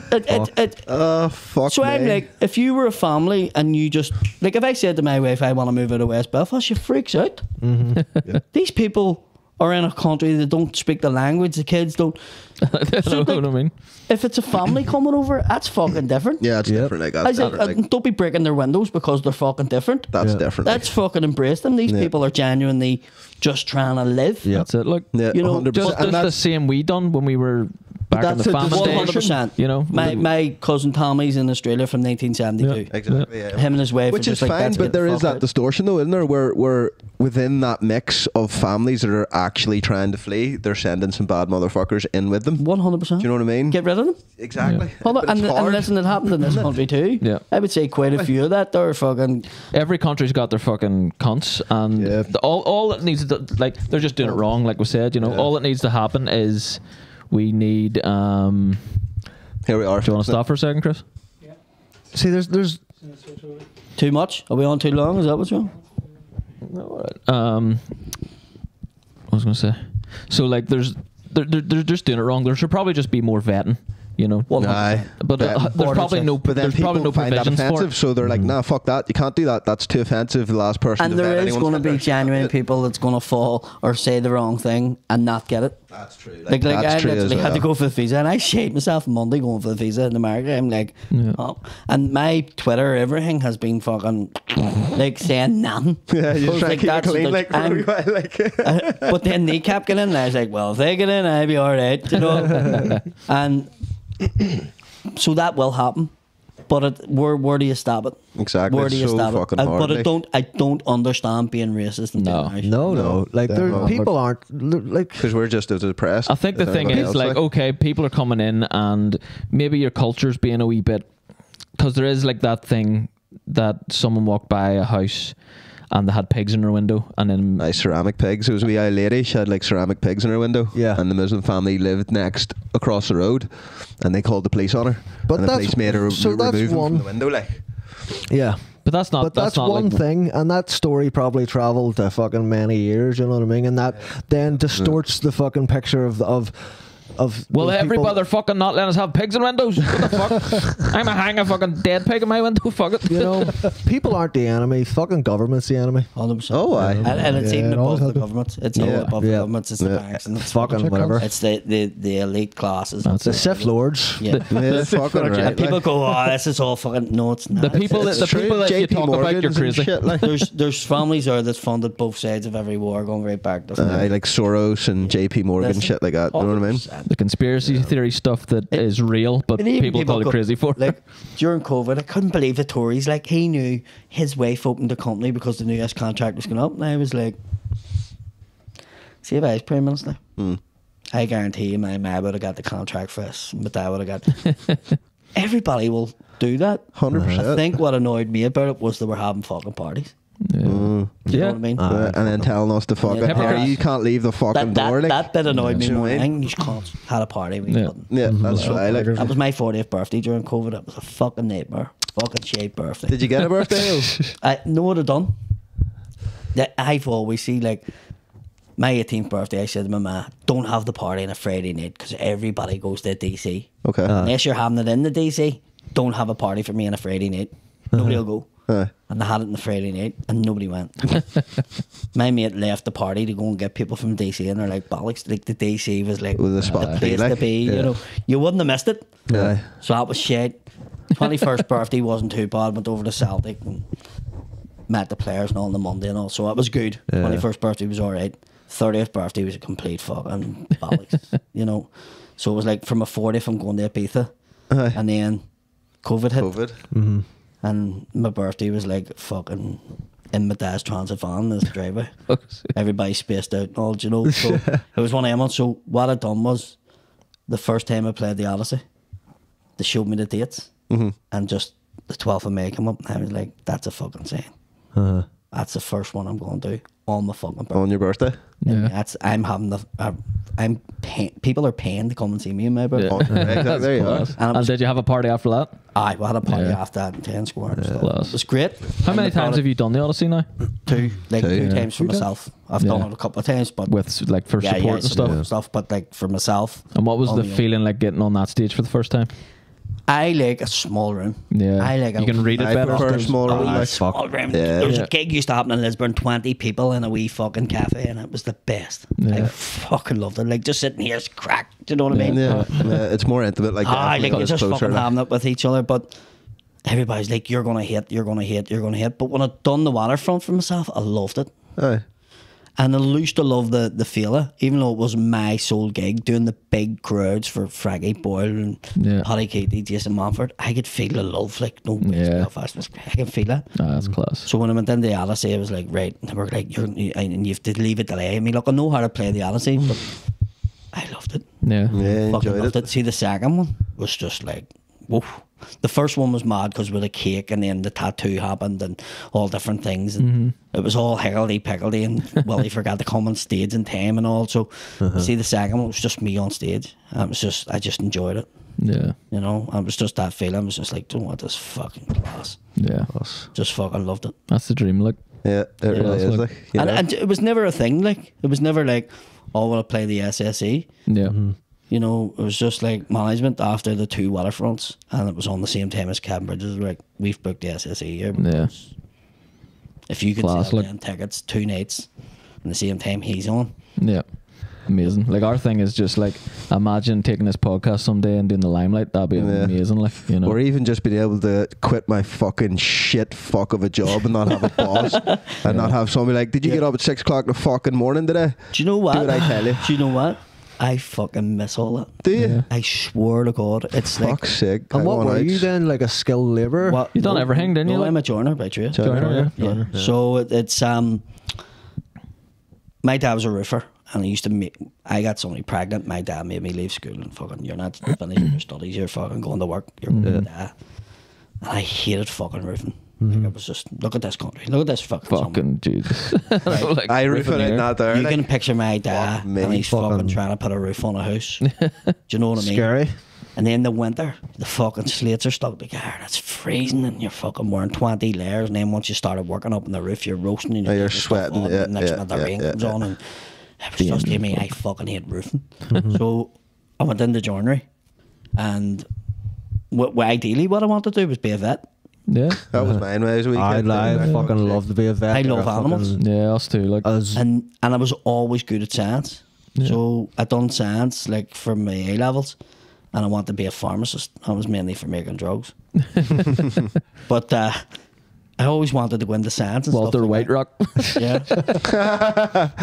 Fuck so me. I'm like, if you were a family and you just, like, if I said to my wife, I want to move out of West Belfast, she freaks out. These people are in a country that don't speak the language, the kids don't. I So, know like, what I mean. if it's a family coming over, that's fucking different. Yeah, it's different. Like, I that's, said, different, like, don't be breaking their windows because they're fucking different. that's different. That's fucking embrace them. These people are genuinely just trying to live. That's it. Look, yeah, you know, 100%. just And the that's- same we done when we were back in the That's a famine days. 100%. You know, My cousin Tommy's in Australia from 1972. Exactly. Yeah. Him and his wife Which are is just like, fine, "Let's but get the there is fuck that out." distortion though, isn't there? Where within that mix of families that are actually trying to flee, they're sending some bad motherfuckers in with them. 100%. Do you know what I mean? Get rid of them. Exactly. Hold on, But it's and hard. listen, it happened in this country too. Yeah. I would say quite a few of that. They're fucking. every country's got their fucking cunts, and Yeah. all that needs to, like, they're just doing it wrong, like we said. You know, all that needs to happen is we need. Here we are. Do you want to stop for a second, Chris? See, there's Too much? Are we on too long? Is that what's wrong? I was gonna say, so like they're just doing it wrong. There should probably just be more vetting, you know. Aye. But there's probably no. But then There's probably people no find that provisions for offensive, it. so they're like, nah, fuck that. You can't do that. That's too offensive. The last person. And to there vet is anyone's going to be Tinder. genuine people that's going to fall or say the wrong thing and not get it. That's true. Like I that's true as literally had to well. go for the visa, and I shaved myself Monday going for the visa in America. I'm like, oh. And my Twitter, everything has been fucking like saying nothing. Yeah, you're So trying to keep it that's clean, the- like, for a wee while, like. but then they kept getting in, and I was like, well, if they get in, I'll be all right, you know. And so that will happen. But where do you stop it? Exactly. Where do you It's so stop it? fucking hard, But like. I don't understand being racist. And No. being Irish. No. Like there, definitely. people aren't like. Because we're just as depressed. I think the as thing everybody is, else, like, okay, people are coming in, and maybe your culture's being a wee bit, because there is like that thing that someone walked by a house and they had pigs in their window, and then Nice ceramic pigs. It was a wee old lady. She had like ceramic pigs in her window. Yeah. And the Muslim family lived next across the road, and they called the police on her. But and the that's- police made her so that's remove them one- from the window. Like, Yeah. but that's not. But that's not one like, thing, and that story probably travelled to fucking many years. You know what I mean? And that then distorts the fucking picture of Well, those every people- motherfucking not letting us have pigs in windows. What the fuck? I'm a hang a fucking dead pig in my window. Fuck it. You know, people aren't the enemy. Fucking government's the enemy. 100%. Oh, aye. And it's Yeah, even it always above the has been. government. It's even above the Yeah. government. It's the banks and It's fucking whatever. It's the elite classes. The Sith Lords. Yeah. yeah, fucking right. And people like. go, oh, this is all fucking. No, it's not. The people that It's the true. people that you JP talk about, you're Morgans and crazy. shit, like. There's families there that's funded both sides of every war, going right back to Like Soros and JP Morgan, Listen, shit like that. You know what I mean? 100%. The conspiracy theory stuff that is real, but And even people call it go- crazy for. Like during COVID, I couldn't believe the Tories. Like he knew his wife opened the company because the new US contract was going up, and I was like, "See if I was Prime Minister, I guarantee you, my would have got the contract for us, but I would have got." Everybody will do that. 100%. I think what annoyed me about it was they were having fucking parties. Yeah. Do you know what I mean? And then telling us to fucking, Yeah. Harry, you can't leave the fucking door. Like, that bit annoyed me Do you know more. what I I mean? think you can't had a party. We Yeah. couldn't. Yeah, that's right. Like, That was my 40th birthday during COVID. It was a fucking nightmare. Fucking shit birthday. did you get a birthday? I know what I've done. That I've always seen, like my 18th birthday. I said to my ma, "Don't have the party on a Friday night because everybody goes to DC. Okay. Unless you're having it in the DC, don't have a party for me on a Friday night. Nobody will go." And they had it on the Friday night, and nobody went. My mate left the party to go and get people from DC, and they're like, bollocks. Like the DC was like Was the spot to be, place to like. be. Yeah. You know, you wouldn't have missed it. Yeah. So that was shit. 21st birthday wasn't too bad. Went over to Celtic and met the players and all on the Monday and all. So that was good. 21st birthday was all right. 30th birthday was a complete fucking bollocks. You know. So it was like from a 40th, I'm going to Ibiza, Aye. and then COVID hit. COVID. And my birthday was like fucking in my dad's transit van as a driver. Everybody spaced out and all, do you know. So it was one of them ones. So what I done was the first time I played the Odyssey, they showed me the dates, and just the 12th of May came up, and I was like, that's a fucking saying. That's the first one I'm going to do on my fucking birthday. On your birthday? Yeah. That's I'm having the I'm paying, people are paying to come and see me in my birthday. Oh, exactly. There you are. And it And was, did you have a party after that? we had a party Yeah. after that in 10 Square. And stuff. Class. It was great. How many times have you done the Odyssey now? Two Two. times for myself. I've done it a couple of times, but With like for support and stuff. But like for myself. And what was on the my own. feeling like getting on that stage for the first time? I like a small room. Yeah. I like you can read it I better. prefer small room. a Like, small room. Yeah. There was Yeah. a gig used to happen in Lisburn, 20 people in a wee fucking cafe, and it was the best. I Yeah. fucking loved it. Like just sitting here is crack. Do you know what I mean? yeah, it's more intimate like that. Like because you're it's just closer, fucking like. having it with each other, but everybody's like, you're gonna hit, you're gonna hit, you're gonna hit. But when I'd done the waterfront for myself, I loved it. Aye. And I used to love the feeler, even though it was my sole gig, doing the big crowds for Fraggy Boyle and Yeah. Paddy Katie, Jason Manford. I could feel the love, like no place Yeah. Belfast was. I can feel it. That's class. So when I went into the Odyssey, I was like, right, and they were like, and you have to leave it delay. I mean, look, I know how to play the Odyssey, but I loved it. Yeah. Yeah, Fucking enjoyed loved it. it. See, the second one was just like, whoa. The first one was mad because with a cake, and then the tattoo happened and all different things, and it was all higgledy-piggledy, and Willie forgot to come on stage in time and all. So see, the second one was just me on stage. And it was just, I just enjoyed it. Yeah. You know, and it was just that feeling. I was just like, don't want this fucking class. Yeah. Just fucking loved it. That's the dream, like. Yeah, it really is. Like, you know. And it was never a thing. Like, it was never like, oh, will I play the SSE? Yeah. You know, it was just like management after the 2 waterfronts, and it was on the same time as Cabin Bridges. Like, we've booked the SSE here. Yeah. If you could Class, sell like. 10 tickets 2 nights, and the same time he's on. Yeah. Amazing. Like, our thing is just like, imagine taking this podcast someday and doing the limelight. That'd be amazing. Like, you know. Or even just being able to quit my fucking shit fuck of a job and not have a boss and not have somebody like, did you get up at 6 o'clock in the fucking morning today? Do you know what? Do what I tell you. Do you know what? I fucking miss all that. Do you? Yeah. I swear to God, it's like. Fuck's sake. And what were you then? Like a skilled labourer? What? You done everything, didn't you? No, Like? I'm a joiner by trade. Joiner, yeah. Yeah. So it's my dad was a roofer, and he used to make. I got somebody pregnant. My dad made me leave school and fucking. You're not finishing your studies. You're fucking going to work. You're going to die. And I hated fucking roofing. Like, it was just, look at this country. Look at this fucking Jesus. Like, I roof it roofing out here. not there. You like. can picture my dad, Fuck me. and he's fucking Fucking- trying to put a roof on a house. Do you know what I mean? Scary. And then the winter, the fucking slates are stuck together, and it's freezing, and you're fucking wearing 20 layers. And then once you started working up on the roof, you're roasting, and Oh, you're putting stuff sweating, on, yeah, and next yeah, minute the yeah, rain yeah, comes yeah. on, and it was just to me, I fucking hate roofing. So I went into joinery, and ideally what I wanted to do was be a vet. Yeah. That was mine when I was a wee kid. I fucking love to be a vet. I love Or a animals. fucking- Yeah, us too. Like, And I was always good at science. So I done science like for my A levels, and I wanted to be a pharmacist. I was mainly for making drugs. But I always wanted to go into science and Walter stuff like White that. Rock.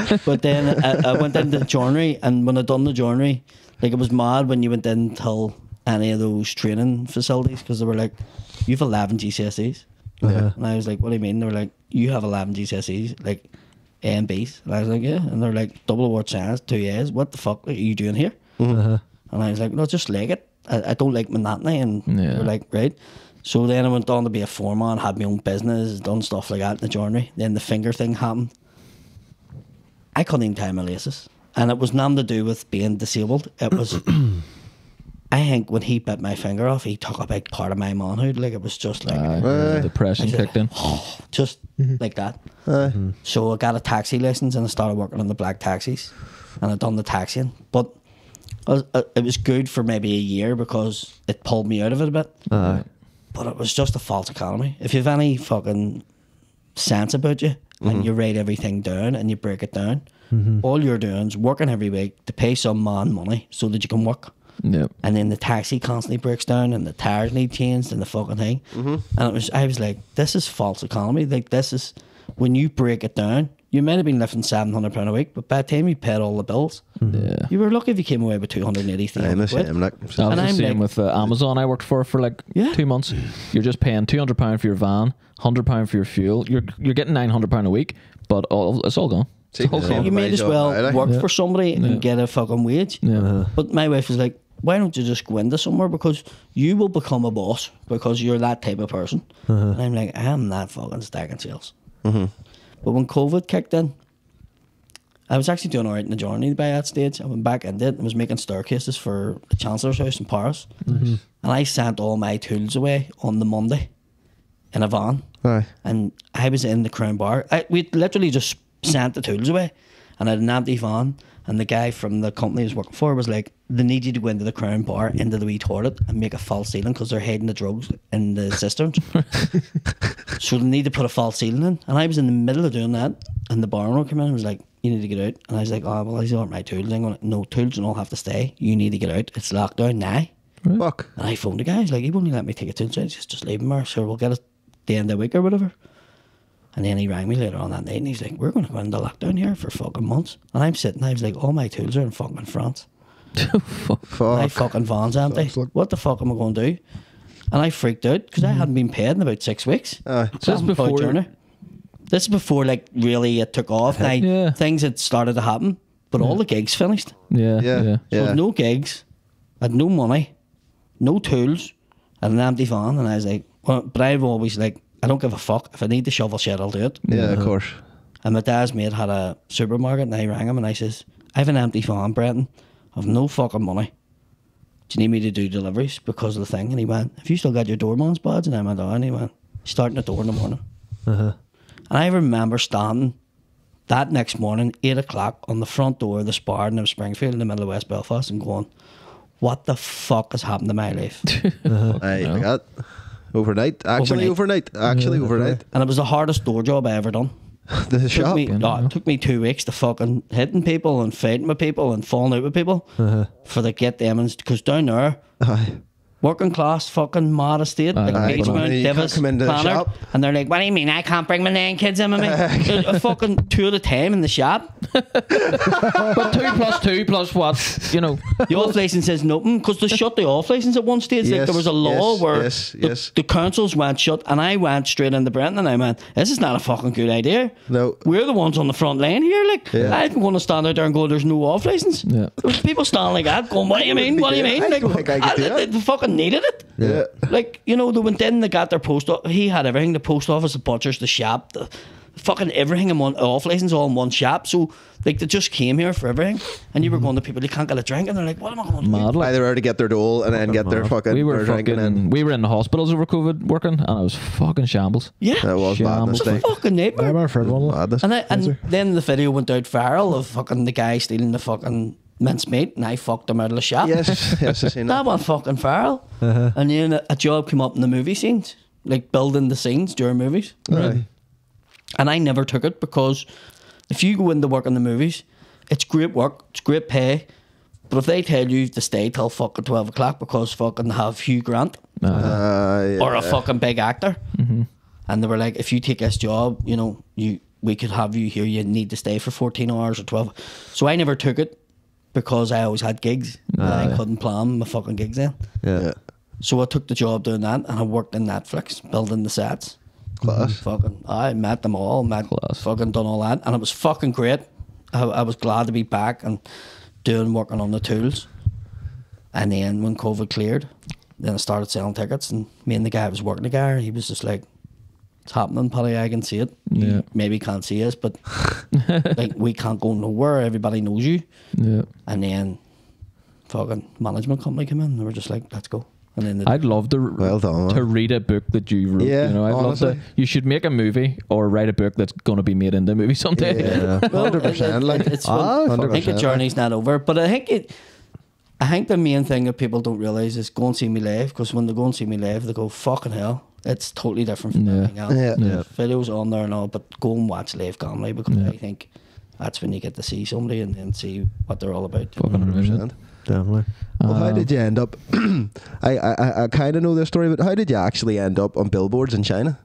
Yeah. But then I went into joinery, and when I done the joinery, like, it was mad when you went into any of those training facilities, because they were like, you've 11 GCSEs. Yeah. And I was like, what do you mean? They were like, you have 11 GCSEs, like A and B's. And I was like, yeah. And they're like, double award science, 2 A's. What the fuck are you doing here? Uh-huh. And I was like, no, just like it. I don't like monotony. And Yeah. they were like, right. So then I went on to be a foreman, had my own business, done stuff like that in the joinery. Then the finger thing happened. I couldn't even tie my laces. And it was nothing to do with being disabled. It was, I think when he bit my finger off, he took a big part of my manhood. Like, it was just like, Depression kicked in. just like that. So I got a taxi license, and I started working on the black taxis, and I done the taxiing. But it was good for maybe a year because it pulled me out of it a bit. But it was just a false economy. If you have any fucking sense about you, and you write everything down and you break it down, all you're doing is working every week to pay some man money so that you can work. Yep. And then the taxi constantly breaks down, and the tires need changed, and the fucking thing. And I was like, this is false economy. Like, this is, when you break it down, you might have been lifting £700 a week, but by the time you paid all the bills, Yeah. you were lucky if you came away with 280 I'm the quid. same. Like, That was And the I'm same like- with Amazon I worked for like Yeah. 2 months. You're just paying £200 for your van, £100 for your fuel. You're getting £900 a week, but it's all gone. It's all Yeah. gone. You My may as job well now, like. work Yeah. for somebody and get a fucking wage. Yeah. But my wife was like, why don't you just go into somewhere, because you will become a boss because you're that type of person. And I'm like, I am not fucking stacking sales. But when COVID kicked in, I was actually doing all right in the journey by that stage. I went back into it and was making staircases for the Chancellor's house in Paris. And I sent all my tools away on the Monday in a van. aye. And I was in the Crown Bar. We literally just sent the tools away, and I had an empty van. And the guy from the company I was working for was like, they need you to go into the Crown Bar, into the wee toilet, and make a false ceiling because they're hiding the drugs in the cisterns. So they need to put a false ceiling in. And I was in the middle of doing that, and the bar owner came in and was like, you need to get out. And I was like, oh, well, these aren't my tools. I'm going, no, tools don't all have to stay. You need to get out. It's locked down now. Fuck. And I phoned the guy. He's like, he won't let me take it to him. Just leave him there. Sure, we'll get it the end of the week or whatever. And then he rang me later on that night, and he's like, we're going to go into lockdown here for fucking months. And I'm sitting there, I was like, all my tools are in fucking France. My Fuck. fucking van's empty. What the fuck am I going to do? And I freaked out because I hadn't been paid in about 6 weeks. Aye. So this is before. This is before, like, really it took off. Now, Yeah. things had started to happen, but all the gigs finished. Yeah. Yeah. Yeah. So I had no gigs, I had no money, no tools, I had an empty van, and I was like, well, but I've always like, I don't give a fuck. If I need to shovel shit, I'll do it. Yeah, of course. And my dad's mate had a supermarket, and I rang him and I says, I have an empty van, Brenton. I have no fucking money. do you need me to do deliveries because of the thing? And he went, have you still got your doorman's badge? And I went, oh. And he went, starting at the door in the morning. And I remember standing that next morning, 8 o'clock, on the front door of the Spar in Springfield in the middle of West Belfast and going, what the fuck has happened to my life? I forgot. Overnight. Actually, overnight. And it was the hardest door job I ever done. The shop. It took me 2 weeks to fucking hitting people and fighting with people and falling out with people for the get them in, because down there, working class, fucking mad estate, like Beachmount, Divis, Planner, and they're like, what do you mean I can't bring my 9 kids in with me? A fucking 2 at a time in the shop. But 2 plus 2 plus what? You know, the off license says nothing, because they shut the off license at one stage. Like there was a law where the councils went shut, and I went straight into Brenton and I went, this is not a fucking good idea. No, we're the ones on the front line here. Like I'm going to stand out there and go, there's no off license. There was people standing like that going, what do you mean? What do you mean? Like they fucking needed it. Like, you know, they went in, they got their post. He had everything: the post office, the butchers, the shop, the fucking everything in one off license, all in one shop. So like they just came here for everything, and you were going to people, they can't get a drink, and they're like, what am I going to do? Either are to get their dole and then get their fucking. We were in the hospitals over COVID working, and it was fucking shambles. Yeah, that was shambles. It was a fucking nightmare. And then the video went out viral of fucking the guy stealing the fucking mincemeat, and I fucked him out of the shop. Yes, I seen that. That went fucking viral. And then a job came up in the movie scenes, like building the scenes during movies. Right. And I never took it, because if you go into work in the movies, it's great work, it's great pay, but if they tell you to stay till fucking 12 o'clock because fucking have Hugh Grant or a fucking big actor, and they were like, if you take this job, you know, we could have you here, you need to stay for 14 hours or 12. So I never took it, because I always had gigs and I couldn't plan my fucking gigs then. So I took the job doing that, and I worked in Netflix building the sets. Class. Fucking, I met them all, fucking done all that, and it was fucking great. I was glad to be back and working on the tools. And then when COVID cleared, then I started selling tickets, and me and the guy I was working together, he was just like, it's happening, Paddy, I can see it. You maybe can't see us, but like we can't go nowhere, everybody knows you. And then fucking management company came in, and they were just like, let's go. And then I'd love to read a book that you wrote. Yeah, you know, I'd love to. You should make a movie or write a book that's going to be made into a movie someday. Yeah, 100%. Like it's I think the journey's not over, but I think the main thing that people don't realise is go and see me live, because when they go and see me live, they go, fucking hell, it's totally different from anything else. Videos on there and all, but go and watch live comedy, because I think that's when you get to see somebody and then see what they're all about. 100%. Definitely. Well, how did you end up? I kind of know this story, but how did you actually end up on billboards in China?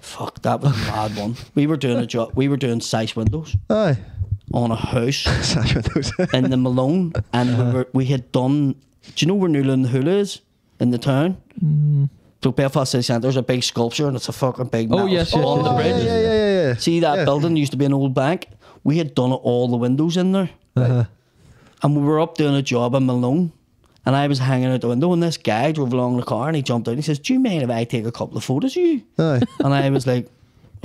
Fuck, that was a mad one. We were doing a job. We were doing size windows. Aye. On a house. Size windows. In the Malone, and we had done. Do you know where Newland Hula is in the town? So Belfast City Centre, there's a big sculpture, and it's a fucking big. Oh yes, on the bridge. Yeah. See that building used to be an old bank. We had done all the windows in there. And we were up doing a job in Malone, and I was hanging out the window, and this guy drove along the car, and he jumped out and he says, do you mind if I take a couple of photos of you? Aye. And I was like,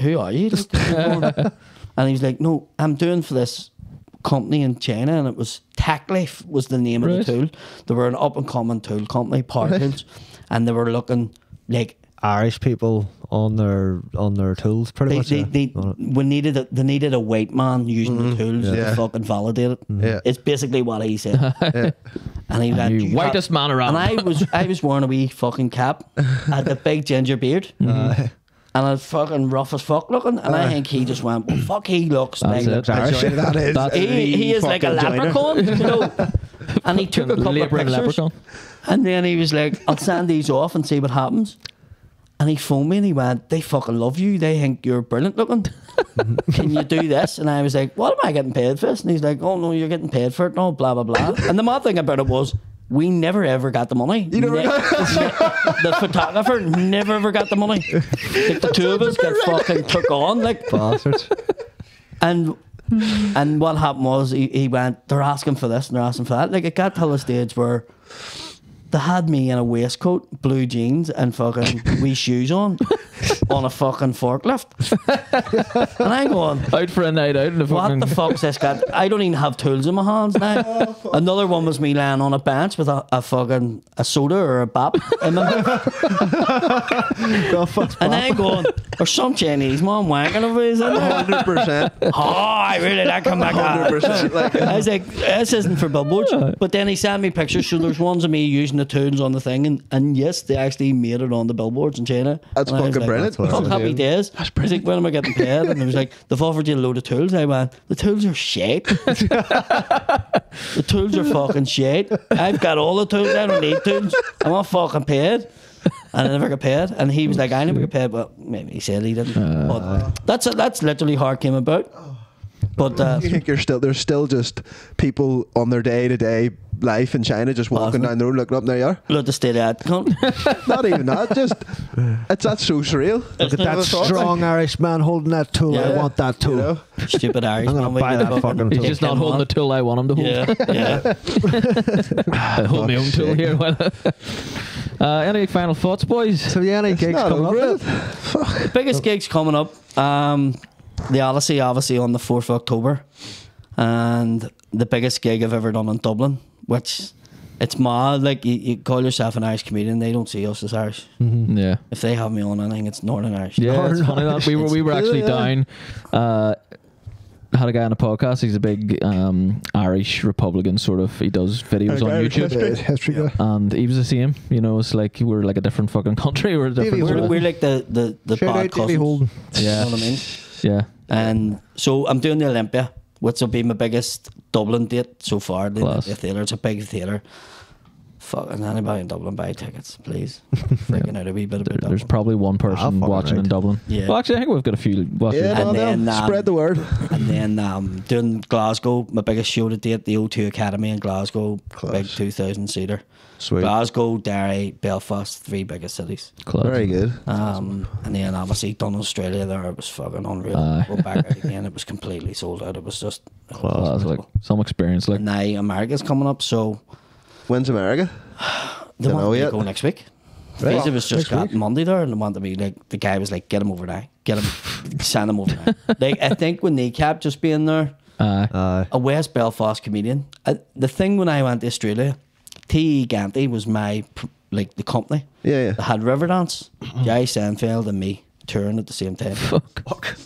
who are you? And he was like, no, I'm doing for this company in China, and it was Taclife was the name of the tool. They were an up and coming tool company, power tools, and they were looking like Irish people on their tools, pretty much. They needed a white man using the tools to fucking validate it. It's basically what he said. And he went, "You whitest man around." And I was wearing a wee fucking cap, had the big ginger beard, and I fucking rough as fuck looking. And I think he just went, well, fuck, he looks like Irish. He is like a leprechaun, you know. And he took a couple of pictures, and then he was like, I'll send these off and see what happens. And he phoned me and he went, they fucking love you. They think you're brilliant looking. Can you do this? And I was like, what am I getting paid for this? And he's like, oh no, you're getting paid for it. No, blah, blah, blah. And the mad thing about it was, we never ever got the money. The photographer never ever got the money. Like the two of us got fucking took on like bastards. And what happened was he went, they're asking for this and they're asking for that. Like it got to the stage where They had me in a waistcoat, blue jeans, and fucking wee shoes on a fucking forklift. And I'm going, Out for a night out. And what the fuck's this guy? I don't even have tools in my hands now. Another one was me laying on a bench with a fucking a soda or a bap in my mouth. And I'm going, there's some Chinese man wanking over his in there. 100%. Oh, I really like him back 100%. Like, I was like, this isn't for billboards. But then he sent me pictures. So there's ones of me using the tools on the thing, and yes, they actually made it on the billboards in China. That's And I was fucking brilliant. Fuck happy days. That's brilliant. He's like, when am I getting paid? And he was like, they've offered you a load of tools. I went, the tools are shit. The tools are fucking shit. I've got all the tools. I don't need tools. I'm not fucking paid. And I never got paid. And he was like, I never got paid. Well, maybe he said he didn't. But that's literally how it came about. But you think there's still just people on their day-to-day life in China just walking down the road looking up, there you are. look to stay that cunt. Not even that, just that's so surreal. Look at that strong Irish man holding that tool. I Yeah. want that tool. You know? Stupid Irish I'm gonna man. buy that fucking He's tool. just not holding the tool I want him to hold. Yeah, yeah. I hold my own tool here. Any final thoughts, boys? So yeah, any gigs Not coming over up? it. Biggest gigs coming up. The Odyssey, obviously, on the 4th of October. And the biggest gig I've ever done in Dublin, which it's mad. Like, you call yourself an Irish comedian, they don't see us as Irish. Yeah. If they have me on anything, it's Northern Irish. Yeah, it's funny that we were actually down. Had a guy on a podcast. He's a big Irish Republican sort of. He does videos on Irish YouTube, History guy. and he was the same. You know, it's like we're like a different fucking country. We're a different. sort of- We're like the Shout bad out Davey cousins. Holden. You Yeah. know what I mean? Yeah. And so I'm doing the Olympia, which will be my biggest Dublin date so far. The Class. Olympia Theatre. It's a big theatre. Fucking anybody in Dublin, buy tickets, please. Freaking out a wee bit about There's Dublin. probably one person fucking watching in right. Dublin. Yeah. Well, actually, I think we've got a few watching. Yeah, And no, then, spread the word. And then doing Glasgow, my biggest show to date, the O2 Academy in Glasgow, big 2,000 seater. Sweet. Glasgow, Derry, Belfast, 3 biggest cities. Class. Very good. And then obviously done Australia there, it was fucking unreal. Aye. Go back out again, it was completely sold out. It was just Class, like some experience. Like And now America's coming up, so When's America? they Don't know want me to yet. go next week. Right. Visa was just Next got week? Monday there, and they wanted me like the guy was like, "Get him over now, get him, send him over now." Like I think with Kneecap just being there, a West Belfast comedian. The thing when I went to Australia, T.E. Ganty was my like the company. Yeah, They had Riverdance, Jay Seinfeld, and me touring at the same time. fuck.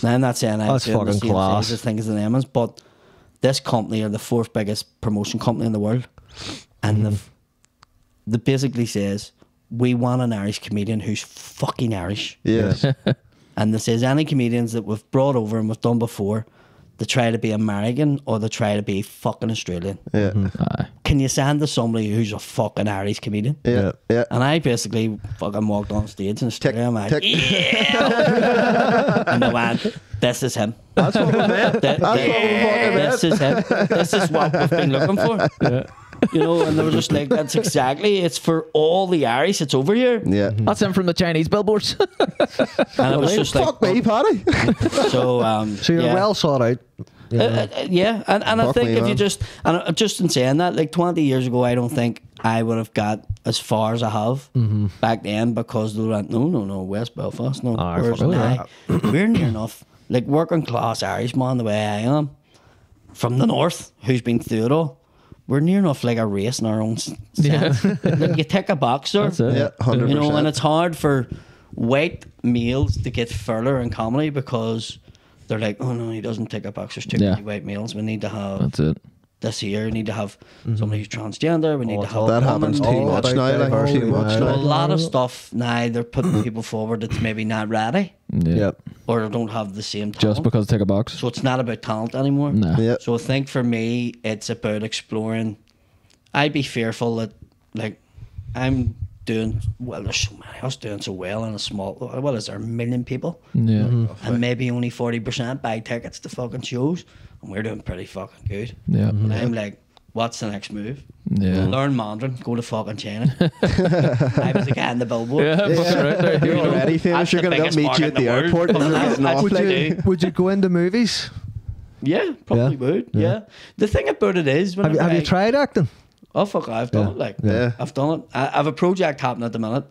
Now I'm not saying I'm That's doing the fucking same class. things as things as the names, but this company are the 4th biggest promotion company in the world, and they basically says we want an Irish comedian who's fucking Irish, Yes. and they says any comedians that we've brought over and we've done before, they try to be American or they try to be fucking Australian. Yeah. Aye. Can you send to somebody who's a fucking Irish comedian? Yeah. Yeah. And I basically fucking walked on stage in Australia. I'm like, tick. yeah! And they went, this is him. That's what we meant. That's what we fucking This is him. This is what we've been looking for. You know, and they were just like, that's exactly, it's for all the Irish, it's over here. Yeah. That's him from the Chinese billboards. And it was just like, Fuck me, Paddy. So you're yeah. well sought out. You know. Yeah, and I Fuck think me, if you man. just in saying that, like 20 years ago, I don't think I would have got as far as I have back then because they went, no, West Belfast, no, Aye, whereas fuck now, we're near enough, like working class Irishman the way I am, from the north, who's been through it all, we're near enough like a race in our own sense. Like you tick a box there, That's it. Yeah, 100%. you know, and it's hard for white males to get further in comedy because they're like, oh no, he doesn't tick a box. There's too Yeah. many white males. We need to have That's it. this year. We need to have somebody who's transgender. We need to have That a happens too woman. much about now. Like, diversity too much now. A now. lot of stuff now. They're putting people forward that's maybe not ready Yeah. Yep. or they don't have the same talent. Just because take a box. So it's not about talent anymore. No. Yeah. So I think for me, it's about exploring. I'd be fearful that, like, I'm doing well. There's so many of us doing so well in a small. Well, is there 1 million people? Yeah. And maybe only 40% buy tickets to fucking shows, and we're doing pretty fucking good. Yeah. And I'm like, what's the next move? Yeah. Learn Mandarin, go to fucking China. I was the guy in the billboard. Yeah, fucking right there. You're already famous. That's You're the going to biggest meet you market at in the the world. airport. And you're That's- getting that's off. what Like, you do. Would you go into movies? Yeah, probably Yeah. would. Yeah. The thing about it is, Have you tried acting? Oh fuck, I've done it. Like, Yeah. I've done it. I have a project happening at the minute.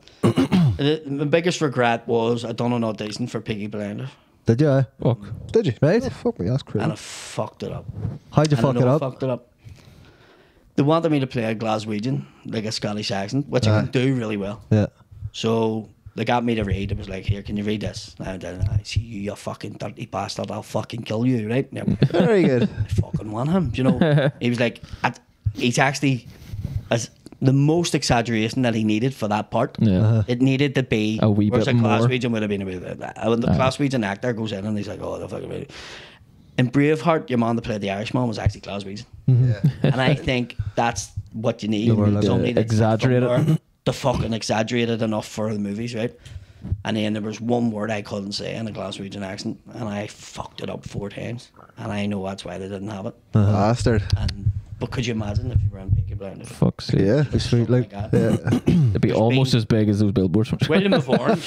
My biggest regret was I done an audition for Peaky Blinders Did you? Fuck. Did you? Right. Oh, fuck me, that's crazy. and I fucked it up. How'd you And I fuck it know I up? fucked it up. They wanted me to play a Glaswegian, like a Scottish accent, which I can do really well. Yeah. So they got me to read. It was like, here, can you read this? And I see you fucking dirty bastard. I'll fucking kill you, right? Now, Very good. I fucking want him. Do you know? He was like, he's actually as the most exaggeration that he needed for that part. Yeah. It needed to be A wee whereas bit a more. Glaswegian would have been a bit of that. When the Glaswegian actor goes in and he's like, oh, the fucking really. In Braveheart, your man that played the Irishman was actually Glaswegian. Yeah. And I think that's what you need. You were like, Somebody that's exaggerate from it. there to fucking exaggerate it enough for the movies, right? And then there was one word I couldn't say in a Glaswegian accent, and I fucked it up 4 times. And I know that's why they didn't have it. Bastard. But could you imagine if you were in Peaky Blinders? Fuck's sake. Yeah. It's sweet, like. that. Yeah. It'd be almost as big as those billboards. William of Orange,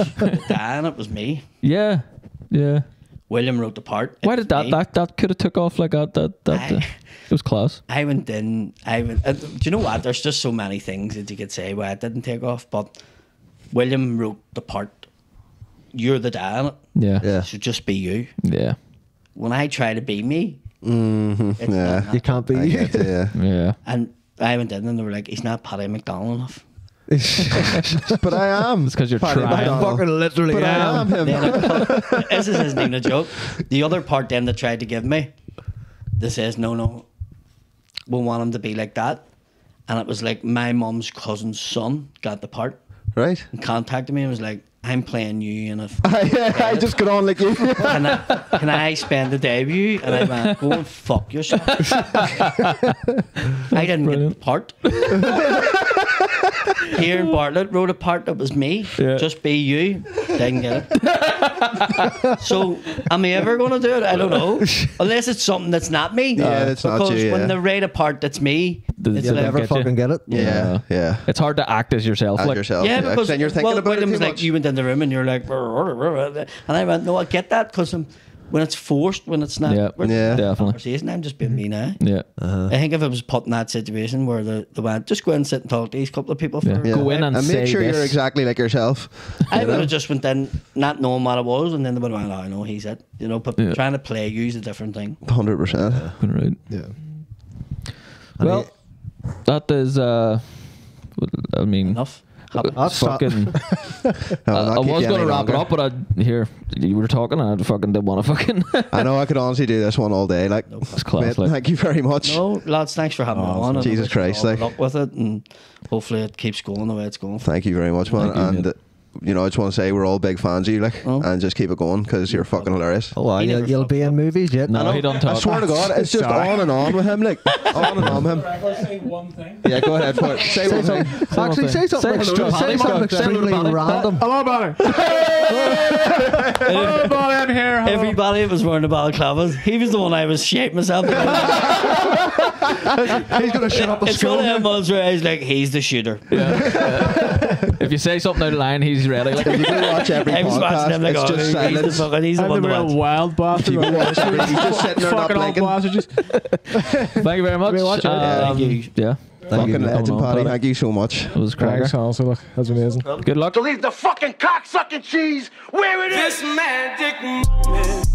Dan, it was me. Yeah. Yeah. William wrote the part. Why did that could have took off like that? It was class. I went in. Do you know what? There's just so many things that you could say why it didn't take off. But William wrote the part. You're the Dan. Yeah. Yeah. So just be you. Yeah. When I try to be me, Mm-hmm. it's Yeah. not You can't be I you. get it, yeah. Yeah. And I went in and they were like, he's not Paddy McDonald enough. But I am. It's 'cause you're Paddy trying. McDonald. Fucking literally But I am him. This isn't even a joke. The other part then they tried to give me, they says, no, we want him to be like that. And it was like my mum's cousin's son got the part Right? and contacted me and was like, I'm playing you in a... I just got on like you. Can I spend the day with you? And I went, go and fuck yourself. I didn't get the part. Here in Bartlett wrote a part that was me. Yeah. Just be you. Didn't get it. So, am I ever going to do it? I don't know. Unless it's something that's not me. Yeah, it's not because you, when yeah. they write a part that's me, Does it's it You'll like, never get you? fucking get it. Yeah, yeah. It's hard to act as yourself. As like, yourself. yeah, because then you're thinking about it William's too like, much. you went in the room and you're like, and I went, no, I get that because when it's forced, when it's not, Yeah. we're Yeah. having a Definitely. conversation, I'm just being me now. Yeah. I think if I was put in that situation where they went, just go in and sit and talk to these couple of people for Yeah. a Yeah. Go in and make say sure this. you're exactly like yourself. I would have just went in not knowing what it was, and then they would have went, oh, I know he's it. You know, but Yeah. trying to play you is a different thing. 100%. Right. Yeah. Well, that is. I mean, Enough. That's fucking. I was going to wrap it up, but you were talking, and I fucking didn't want to fucking. I know I could honestly do this one all day. Like, It's class. mate, Like, thank you very much. No, lads, thanks for having me on. and Jesus I wish you Christ, all like- luck with it, and hopefully it keeps going the way it's going. Thank you very much, man. Thank you, And mate. you know, I just want to say we're all big fans of you, like, Oh. and just keep it going because you're fucking hilarious. Oh, well, He never you'll fucked be in movies yet. no, he don't I talk. swear to God, it's just on and on with him, like on and on with him. say one thing? Yeah, go ahead. Say one thing. Actually, say something. Say Say Paddy, something Scott. Say extremely Paddy. random. Hello, Bonner. Hello, Bonner. I'm here. Hello. Everybody that was wearing the balaclavas, he was the one I was shaping myself. He's gonna shut up the It's one school. of them ones where I was like, he's the shooter. If you say something out of line, he's ready. Like, If you do watch every I was watching him podcast, like, it's oh, just he's the silence. fucking, he's the I'm one the to real watch. wild bastard. You watch every- He's just sitting there not Fucking old blinking. bastards. thank you very much. Very much, Thank you. Yeah. Fucking for coming legend, on, Paddy. Paddy. Thank you so much. It was Thanks, cracker. also. Look, that's amazing. Good luck. To leave the fucking cock-sucking cheese where it is. This magic moment